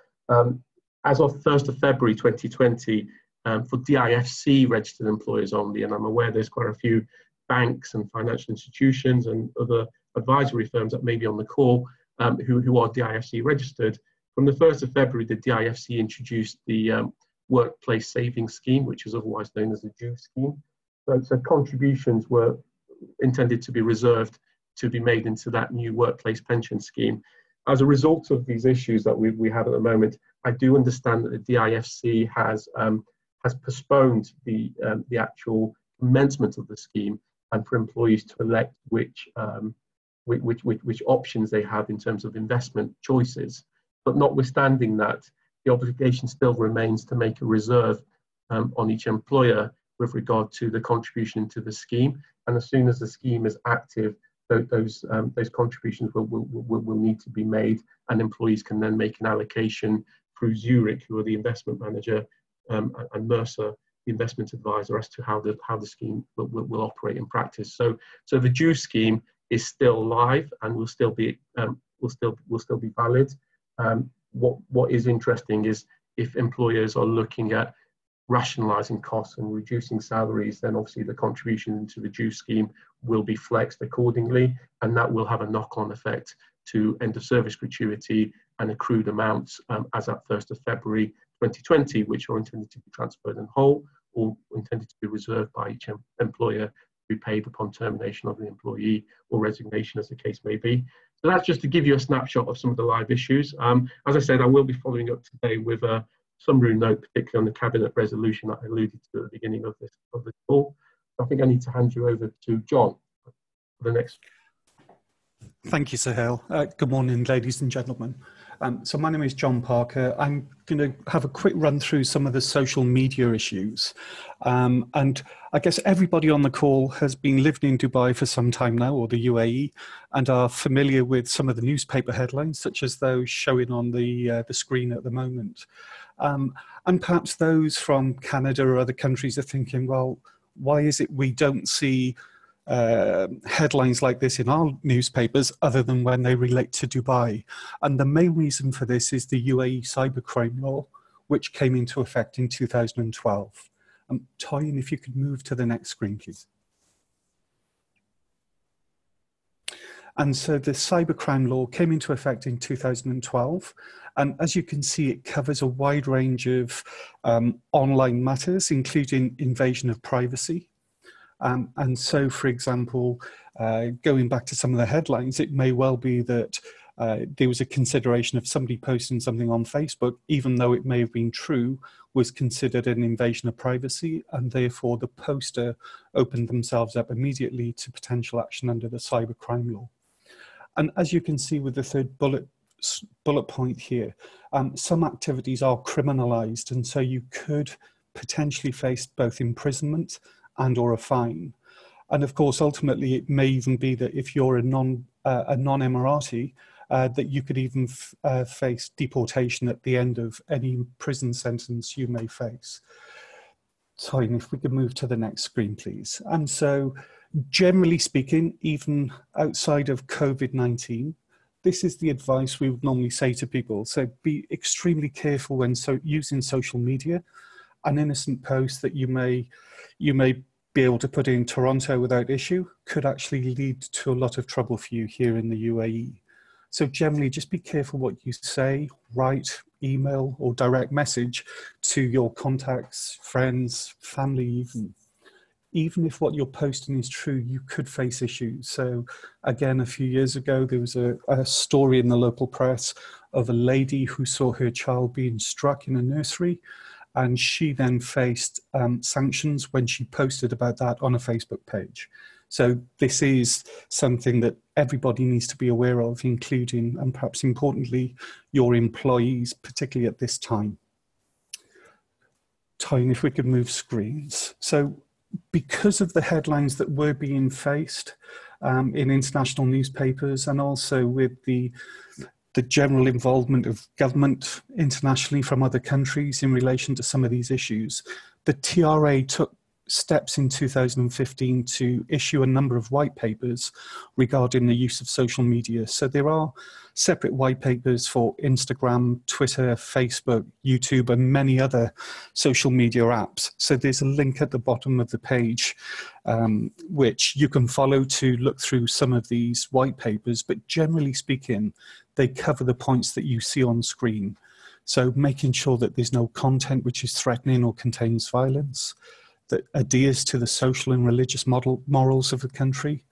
Speaker 3: as of 1st of February 2020, for DIFC registered employers only, and I'm aware there's quite a few banks and financial institutions and other advisory firms that may be on the call who are DIFC registered. From the 1st of February, the DIFC introduced the Workplace Savings Scheme, which is otherwise known as the DUE scheme. So contributions were intended to be reserved to be made into that new workplace pension scheme. As a result of these issues that we have at the moment, I do understand that the DIFC has postponed the actual commencement of the scheme, and for employees to elect which options they have in terms of investment choices. But notwithstanding that, the obligation still remains to make a reserve on each employer with regard to the contribution to the scheme. And as soon as the scheme is active, those contributions will need to be made, and employees can then make an allocation through Zurich, who are the investment manager, and Mercer, the investment advisor, as to how the scheme will operate in practice. So the DUE scheme is still live and will still be valid. What is interesting is if employers are looking at rationalising costs and reducing salaries, then obviously the contribution into the DUE scheme will be flexed accordingly, and that will have a knock-on effect to end of service gratuity and accrued amounts as at 1st of February 2020, which are intended to be transferred in whole or intended to be reserved by each employer to be paid upon termination of the employee or resignation, as the case may be. So that's just to give you a snapshot of some of the live issues. As I said, I will be following up today with a summary note, particularly on the cabinet resolution that I alluded to at the beginning of this call. I think I need to hand you over to John for the next.
Speaker 5: Thank you, Sahel. Good morning, ladies and gentlemen. So my name is John Parker. I'm going to have a quick run through some of the social media issues. And I guess everybody on the call has been living in Dubai for some time now, or the UAE, and are familiar with some of the newspaper headlines, such as those showing on the screen at the moment. And perhaps those from Canada or other countries are thinking, well, why is it we don't see headlines like this in our newspapers other than when they relate to Dubai? And the main reason for this is the UAE cybercrime law, which came into effect in 2012. Toyin, if you could move to the next screen, please. And so the cybercrime law came into effect in 2012. And as you can see, it covers a wide range of online matters, including invasion of privacy. And so, for example, going back to some of the headlines, it may well be that there was a consideration of somebody posting something on Facebook, even though it may have been true, was considered an invasion of privacy, and therefore the poster opened themselves up immediately to potential action under the cybercrime law. And as you can see with the third bullet point here, some activities are criminalized, and so you could potentially face both imprisonment and or a fine. And of course, ultimately, it may even be that if you're a non-Emirati, that you could even face deportation at the end of any prison sentence you may face. So if we could move to the next screen, please. And so, generally speaking, even outside of COVID-19, this is the advice we would normally say to people. So be extremely careful when using social media. An innocent post that you may be able to put in Toronto without issue could actually lead to a lot of trouble for you here in the UAE. So generally, just be careful what you say, write, email, or direct message to your contacts, friends, family even. Even if what you're posting is true, you could face issues. So again, a few years ago, there was a story in the local press of a lady who saw her child being struck in a nursery, and she then faced sanctions when she posted about that on a Facebook page. So this is something that everybody needs to be aware of, including, and perhaps importantly, your employees, particularly at this time. Tyne, if we could move screens. So because of the headlines that were being faced in international newspapers, and also with the general involvement of government internationally from other countries in relation to some of these issues, the TRA took steps in 2015 to issue a number of white papers regarding the use of social media. So there are separate white papers for Instagram, Twitter, Facebook, YouTube, and many other social media apps. So there's a link at the bottom of the page which you can follow to look through some of these white papers, but generally speaking, they cover the points that you see on screen. So making sure that there's no content which is threatening or contains violence, that adheres to the social and religious morals of the country.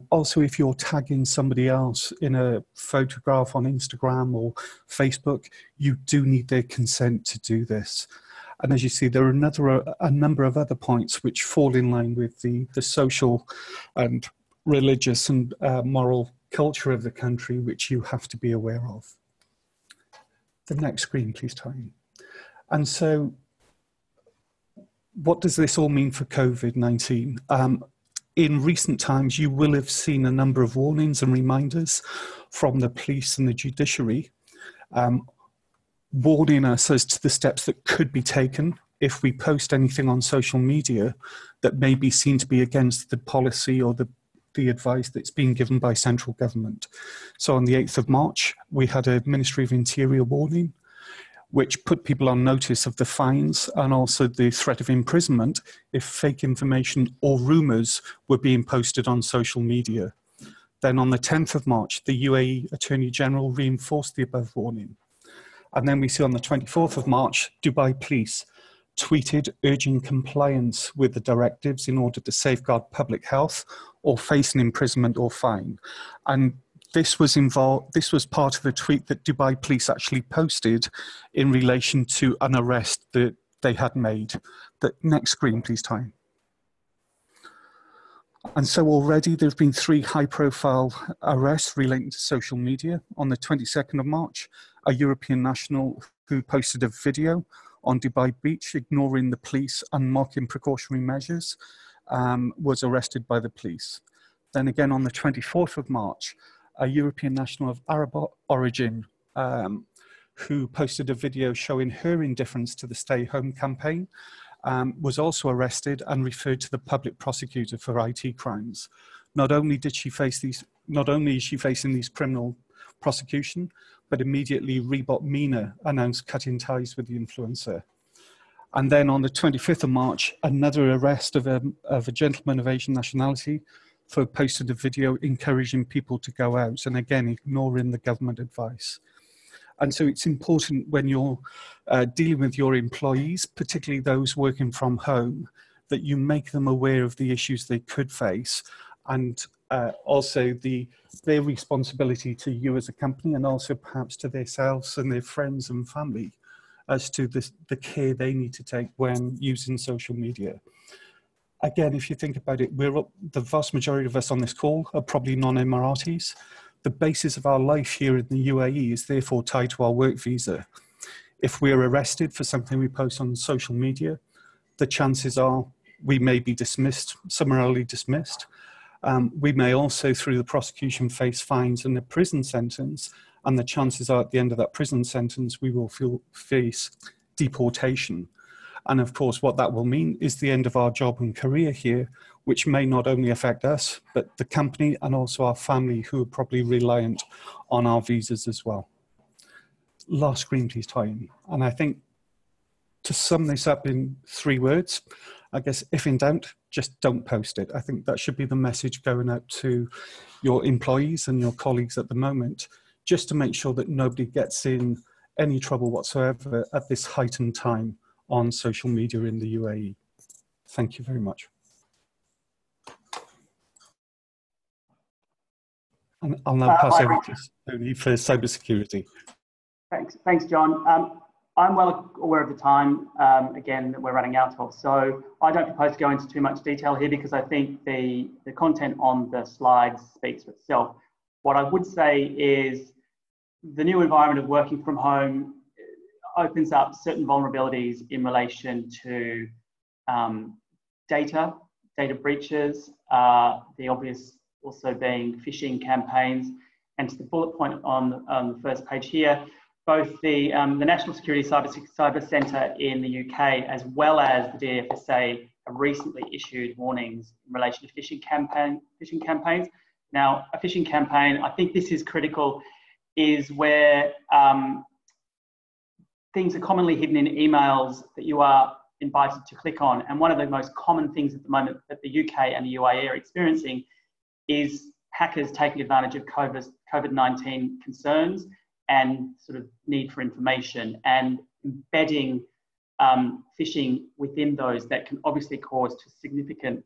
Speaker 5: Also, if you're tagging somebody else in a photograph on Instagram or Facebook, you do need their consent to do this. And as you see, there are a number of other points which fall in line with the social and religious and moral culture of the country, which you have to be aware of. The next screen, please, Tyne. And so, what does this all mean for COVID-19? In recent times, you will have seen a number of warnings and reminders from the police and the judiciary, warning us as to the steps that could be taken if we post anything on social media that may be seen to be against the policy or the advice that's been given by central government. So on the 8th of March, we had a Ministry of Interior warning, which put people on notice of the fines and also the threat of imprisonment if fake information or rumours were being posted on social media. Then on the 10th of March, the UAE Attorney General reinforced the above warning. And then we see on the 24th of March, Dubai Police tweeted urging compliance with the directives in order to safeguard public health or face an imprisonment or fine. And this was part of a tweet that Dubai Police actually posted in relation to an arrest that they had made. The next screen, please, Tyne. And so already there have been 3 high-profile arrests relating to social media. On the 22nd of March, a European national who posted a video on Dubai Beach ignoring the police and mocking precautionary measures was arrested by the police. Then again on the 24th of March, a European national of Arab origin who posted a video showing her indifference to the Stay Home campaign was also arrested and referred to the public prosecutor for IT crimes. Not only is she facing these criminal prosecution, but immediately Reebok MENA announced cutting ties with the influencer. And then on the 25th of March, another arrest of a gentleman of Asian nationality for posted a video encouraging people to go out, and again, ignoring the government advice. And so it's important when you're dealing with your employees, particularly those working from home, that you make them aware of the issues they could face, and also their responsibility to you as a company, and also perhaps to themselves and their friends and family as to the care they need to take when using social media. Again, if you think about it, the vast majority of us on this call are probably non-Emiratis. The basis of our life here in the UAE is therefore tied to our work visa. If we're arrested for something we post on social media, the chances are we may be dismissed, summarily dismissed. We may also, through the prosecution, face fines and a prison sentence, and the chances are at the end of that prison sentence, we will face deportation. And of course, what that will mean is the end of our job and career here, which may not only affect us, but the company and also our family, who are probably reliant on our visas as well. Last screen, please, Tyne. And I think to sum this up in 3 words, I guess if in doubt, just don't post it. I think that should be the message going out to your employees and your colleagues at the moment. just to make sure that nobody gets in any trouble whatsoever at this heightened time on social media in the UAE. Thank you very much. And I'll now pass over to Tony for cybersecurity.
Speaker 2: Thanks, John. I'm well aware of the time, again, that we're running out of. So I don't propose to go into too much detail here because I think the content on the slides speaks for itself. What I would say is the new environment of working from home opens up certain vulnerabilities in relation to data breaches, the obvious also being phishing campaigns. And to the bullet point on the first page here, both the National Security Cyber Centre in the UK as well as the DFSA have recently issued warnings in relation to phishing campaigns. Now, a phishing campaign, I think this is critical, is where things are commonly hidden in emails that you are invited to click on. And one of the most common things at the moment that the UK and the UAE are experiencing is hackers taking advantage of COVID-19 concerns and sort of need for information and embedding phishing within those that can obviously cause significant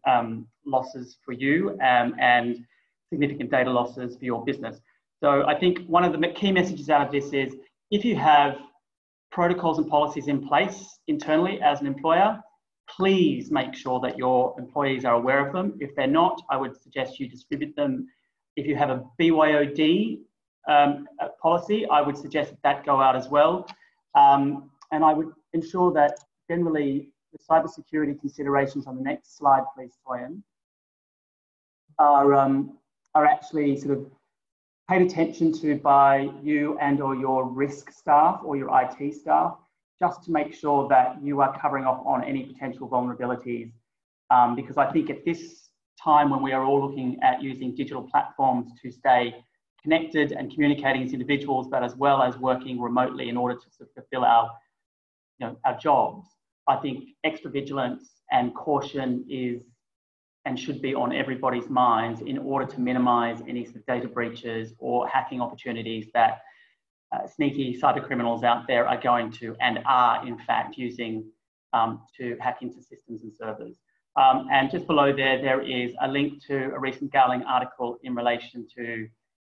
Speaker 2: losses for you and significant data losses for your business. So I think one of the key messages out of this is if you have protocols and policies in place internally as an employer, please make sure that your employees are aware of them. If they're not, I would suggest you distribute them. If you have a BYOD policy, I would suggest that go out as well. And I would ensure that generally the cybersecurity considerations on the next slide, please, Toyin, are actually sort of paid attention to by you and or your risk staff or your IT staff, just to make sure that you are covering off on any potential vulnerabilities. Because I think at this time when we are all looking at using digital platforms to stay connected and communicating as individuals, but as well as working remotely in order to sort of fulfill our jobs, I think extra vigilance and caution is and should be on everybody's minds in order to minimize any sort of data breaches or hacking opportunities that sneaky cyber criminals out there are going to and are in fact using to hack into systems and servers. And just below there is a link to a recent Gowling article in relation to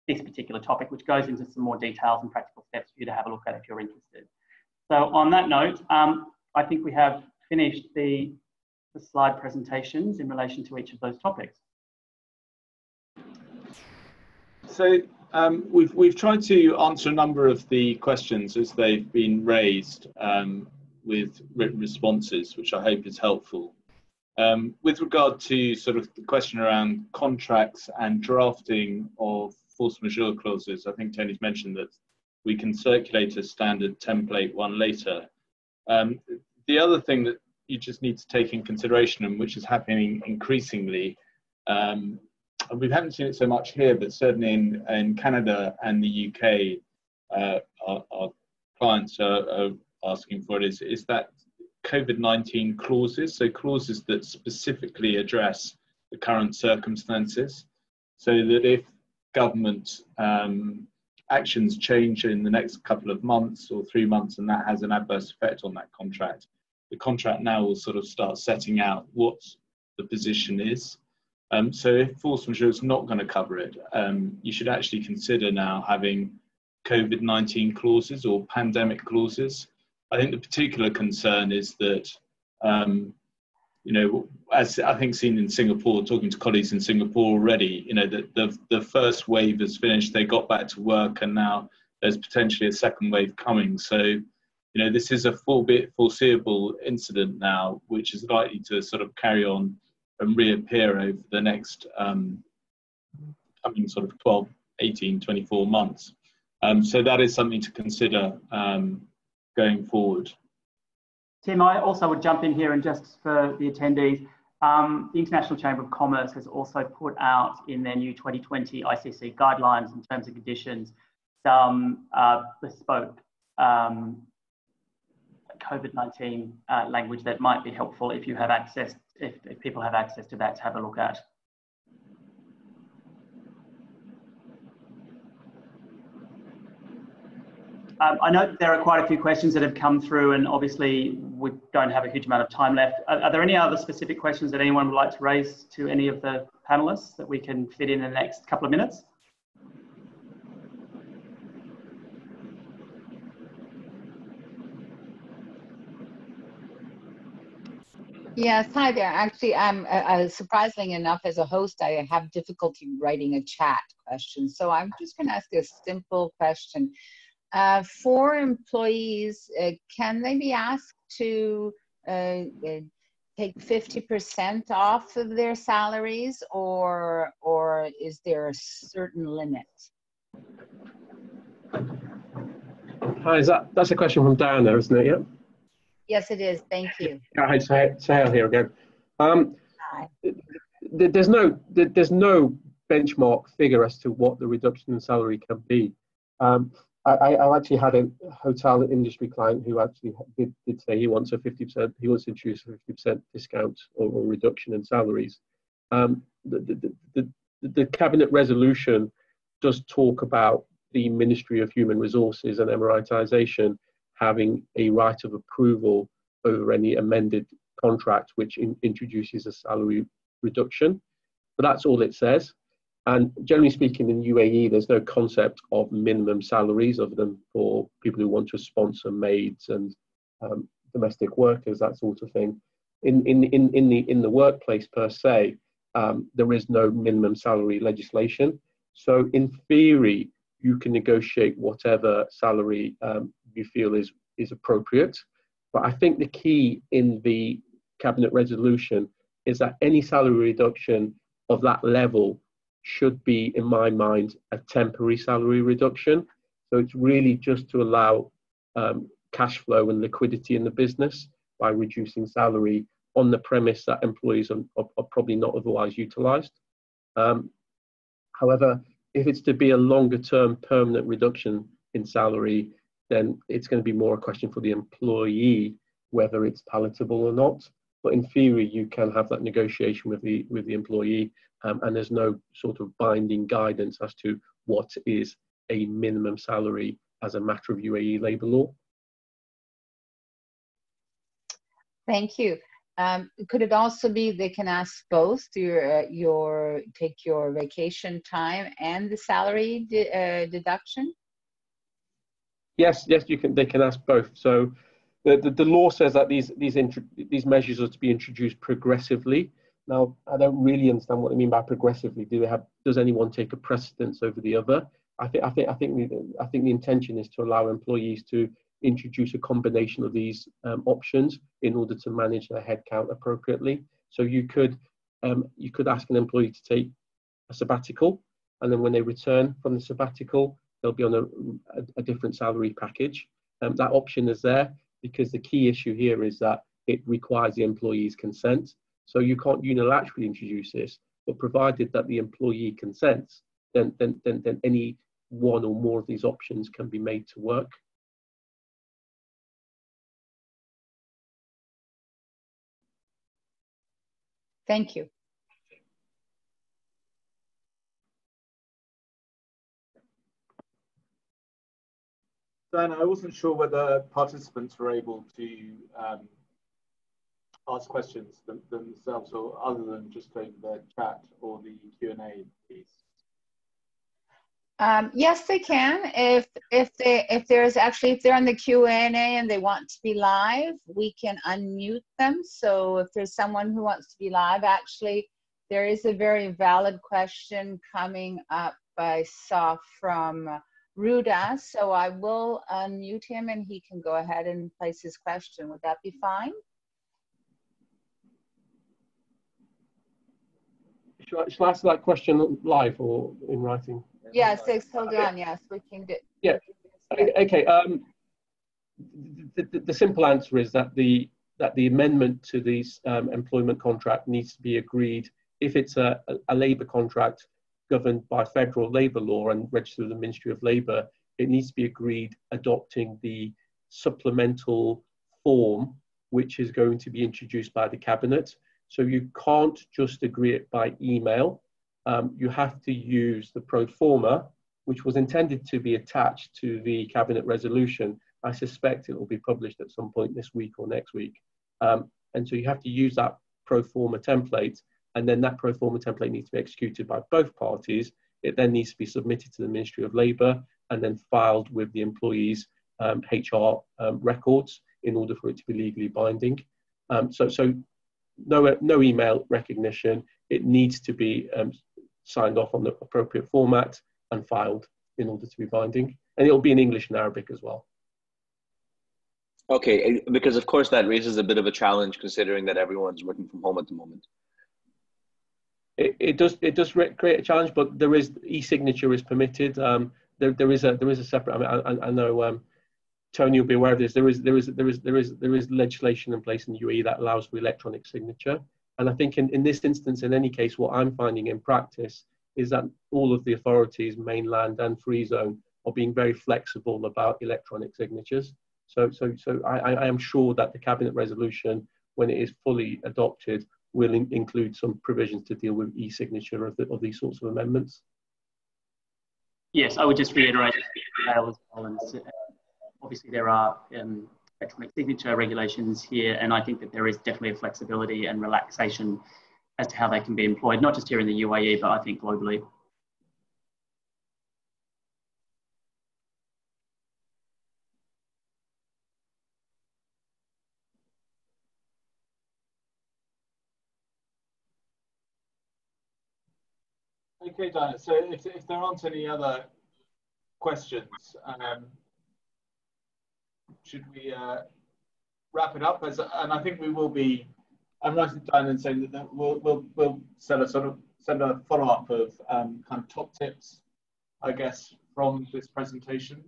Speaker 2: this particular topic, which goes into some more details and practical steps for you to have a look at if you're interested. So on that note, I think we have finished the slide presentations in relation to each of those topics.
Speaker 1: So we've tried to answer a number of the questions as they've been raised with written responses, which I hope is helpful. With regard to sort of the question around contracts and drafting of force majeure clauses, I think Tony's mentioned that we can circulate a standard template one later. The other thing that you just need to take in consideration, and which is happening increasingly, and we haven't seen it so much here, but certainly in Canada and the UK, our clients are asking for it, is that COVID-19 clauses, so clauses that specifically address the current circumstances, so that if government actions change in the next couple of months or 3 months and that has an adverse effect on that contract, the contract now will sort of start setting out what the position is. So if force majeure is not going to cover it, you should actually consider now having COVID-19 clauses or pandemic clauses. I think the particular concern is that, as I think seen in Singapore, talking to colleagues in Singapore already, that the first wave has finished, they got back to work, and now there's potentially a second wave coming. So, this is a foreseeable incident now, which is likely to sort of carry on and reappear over the next coming sort of 12, 18, 24 months. So that is something to consider going forward.
Speaker 2: Tim, I also would jump in here, and just for the attendees, the International Chamber of Commerce has also put out in their new 2020 ICC guidelines and terms and conditions some bespoke COVID-19 language that might be helpful if you have access, if people have access to that, to have a look at. I know there are quite a few questions that have come through, and obviously we don't have a huge amount of time left. Are there any other specific questions that anyone would like to raise to any of the panelists that we can fit in the next couple of minutes?
Speaker 4: Yes, hi there. Actually, I'm surprisingly enough, as a host, I have difficulty writing a chat question. So I'm just going to ask a simple question. For employees, can they be asked to take 50% off of their salaries, or is there a certain limit?
Speaker 3: Hi, that's a question from Diana, isn't it? Yeah.
Speaker 4: Yes, it is. Thank you.
Speaker 3: Hi, Sahel here again.
Speaker 4: Hi.
Speaker 3: There's no benchmark figure as to what the reduction in salary can be. I actually had a hotel industry client who actually did say he wants a 50%. He wants to introduce a 50% discount or reduction in salaries. The cabinet resolution does talk about the Ministry of Human Resources and Emiratisation having a right of approval over any amended contract which introduces a salary reduction. But that's all it says. And generally speaking, in UAE, there's no concept of minimum salaries other than for people who want to sponsor maids and domestic workers, that sort of thing. In the workplace per se, there is no minimum salary legislation. So in theory, you can negotiate whatever salary you feel is appropriate. But I think the key in the cabinet resolution is that any salary reduction of that level should be, in my mind, a temporary salary reduction. So it's really just to allow cash flow and liquidity in the business by reducing salary on the premise that employees are probably not otherwise utilised. However, if it's to be a longer term permanent reduction in salary, then it's going to be more a question for the employee whether it's palatable or not. But in theory, you can have that negotiation with the employee, and there's no sort of binding guidance as to what is a minimum salary as a matter of UAE labour law.
Speaker 4: Thank you. Could it also be they can ask both take your vacation time and the salary deduction?
Speaker 3: Yes, you can. They can ask both. So the law says that these measures are to be introduced progressively. Now, I don't really understand what they mean by progressively. Does anyone take a precedence over the other? I think the intention is to allow employees to introduce a combination of these options in order to manage their headcount appropriately. So you could ask an employee to take a sabbatical, and then when they return from the sabbatical, they'll be on a different salary package. That option is there because the key issue here is that it requires the employee's consent. So you can't unilaterally introduce this, but provided that the employee consents, then any one or more of these options can be made to work.
Speaker 4: Thank you.
Speaker 1: Dan, I wasn't sure whether participants were able to ask questions themselves, or other than just over the chat or the Q&A piece.
Speaker 4: Yes, they can. If they're on the Q&A and they want to be live, we can unmute them. So if there's someone who wants to be live, actually, there is a very valid question coming up I saw from Ruda. So I will unmute him and he can go ahead and place his question. Would that be fine?
Speaker 3: Shall I ask that question live or in writing?
Speaker 4: Yes, hold on. Yes, we can do.
Speaker 3: Yeah. Okay. The simple answer is that the amendment to these employment contract needs to be agreed if it's a labour contract governed by federal labour law and registered with the Ministry of Labour. It needs to be agreed adopting the supplemental form which is going to be introduced by the cabinet. So you can't just agree it by email. You have to use the pro forma, which was intended to be attached to the cabinet resolution. I suspect it will be published at some point this week or next week. And so you have to use that pro forma template, and then that pro forma template needs to be executed by both parties. It then needs to be submitted to the Ministry of Labour and then filed with the employees' HR records in order for it to be legally binding. So no email recognition. It needs to be signed off on the appropriate format and filed in order to be binding. And it'll be in English and Arabic as well.
Speaker 6: Okay, because of course that raises a bit of a challenge considering that everyone's working from home at the moment.
Speaker 3: It does create a challenge, but there is e-signature is permitted. There is a separate. I know Tony will be aware of this. There is legislation in place in the UAE that allows for electronic signature. And I think in this instance, in any case, what I'm finding in practice is that all of the authorities, mainland and free zone, are being very flexible about electronic signatures. So I am sure that the cabinet resolution, when it is fully adopted, will include some provisions to deal with e-signature of these sorts of amendments.
Speaker 2: Yes, I would just reiterate as well. And obviously, there are electronic signature regulations here, and I think that there is definitely a flexibility and relaxation as to how they can be employed, not just here in the UAE, but I think globally.
Speaker 1: Okay, Diana, so if there aren't any other questions, should we wrap it up? And I think we will be, I'm writing down and saying that we'll send a follow-up of kind of top tips, I guess, from this presentation.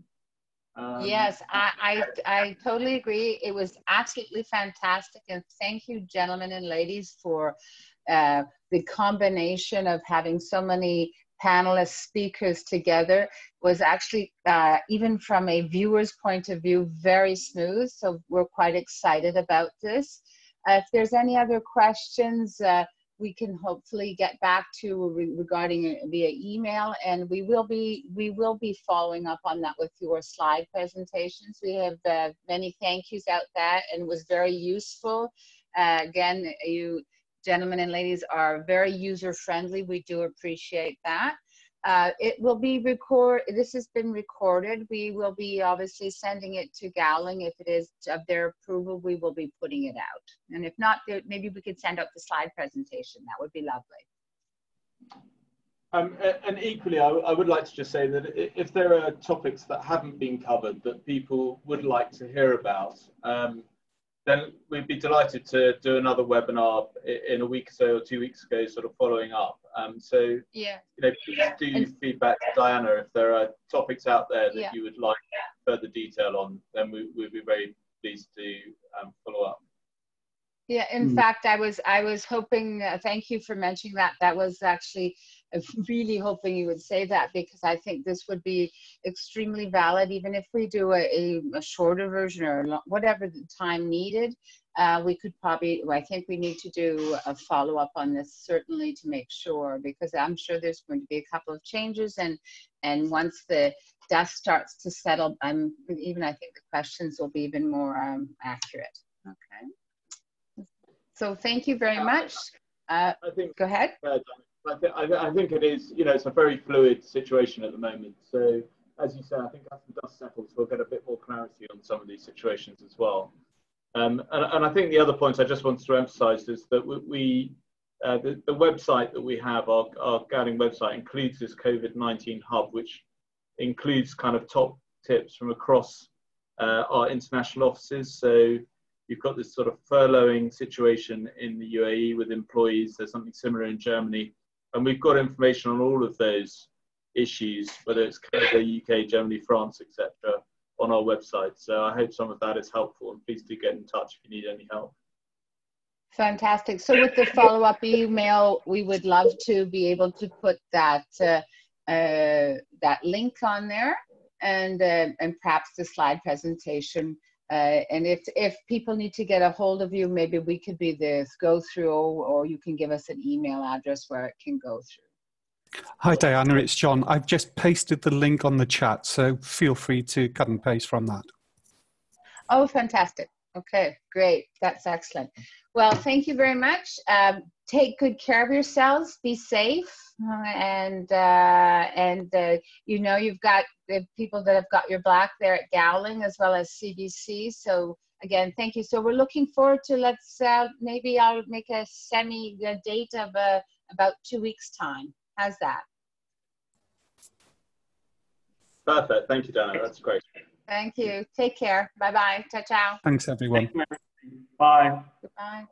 Speaker 4: Yes, I totally agree. It was absolutely fantastic. And thank you, gentlemen and ladies, for the combination of having so many panelist speakers together was actually, even from a viewer's point of view, very smooth. So we're quite excited about this. If there's any other questions, we can hopefully get back to regarding it via email, and we will be following up on that with your slide presentations. We have many thank yous out there, and it was very useful. Again, you gentlemen and ladies are very user-friendly. We do appreciate that. It will be this has been recorded. We will be obviously sending it to Gowling. If it is of their approval, we will be putting it out. And if not, maybe we could send out the slide presentation. That would be lovely.
Speaker 1: And equally, I would like to just say that if there are topics that haven't been covered that people would like to hear about, then we'd be delighted to do another webinar in a week or so, or 2 weeks ago, sort of following up. So,
Speaker 4: yeah,
Speaker 1: please do feedback to Diana if there are topics out there that you would like further detail on, then we'd be very pleased to follow up.
Speaker 4: Yeah, in fact, I was hoping, thank you for mentioning that. That was actually really hoping you would say that, because I think this would be extremely valid, even if we do a shorter version or whatever the time needed. We could probably, I think we need to do a follow-up on this, certainly, to make sure, because I'm sure there's going to be a couple of changes, and once the dust starts to settle, I think the questions will be even more accurate. Okay. So thank you very much.
Speaker 1: I think,
Speaker 4: go ahead.
Speaker 1: I think it is, it's a very fluid situation at the moment. So as you say, I think as the dust settles, we'll get a bit more clarity on some of these situations as well. And I think the other point I just wanted to emphasize is that the website that we have, our Gowling website, includes this COVID-19 hub, which includes kind of top tips from across our international offices. So you've got this sort of furloughing situation in the UAE with employees. There's something similar in Germany. And we've got information on all of those issues, whether it's Canada, UK, Germany, France, etc., on our website. So I hope some of that is helpful, and please do get in touch if you need any help.
Speaker 4: Fantastic. So with the follow-up email, we would love to be able to put that that link on there, and perhaps the slide presentation. And if people need to get a hold of you, maybe we could be the go-through, or you can give us an email address where it can go through.
Speaker 5: Hi, Diana, it's John. I've just pasted the link on the chat, so feel free to cut and paste from that.
Speaker 4: Oh, fantastic. Okay, great. That's excellent. Well, thank you very much. Take good care of yourselves. Be safe. You know, you've got the people that have got your back there at Gowling as well as CBC. So again, thank you. So we're looking forward to, let's maybe I'll make a date of about 2 weeks time. How's that?
Speaker 1: Perfect. Thank you, Dana. That's great.
Speaker 4: Thank you. Take care. Bye-bye. Ciao, ciao.
Speaker 5: Thanks, everyone.
Speaker 2: Bye.
Speaker 4: Goodbye.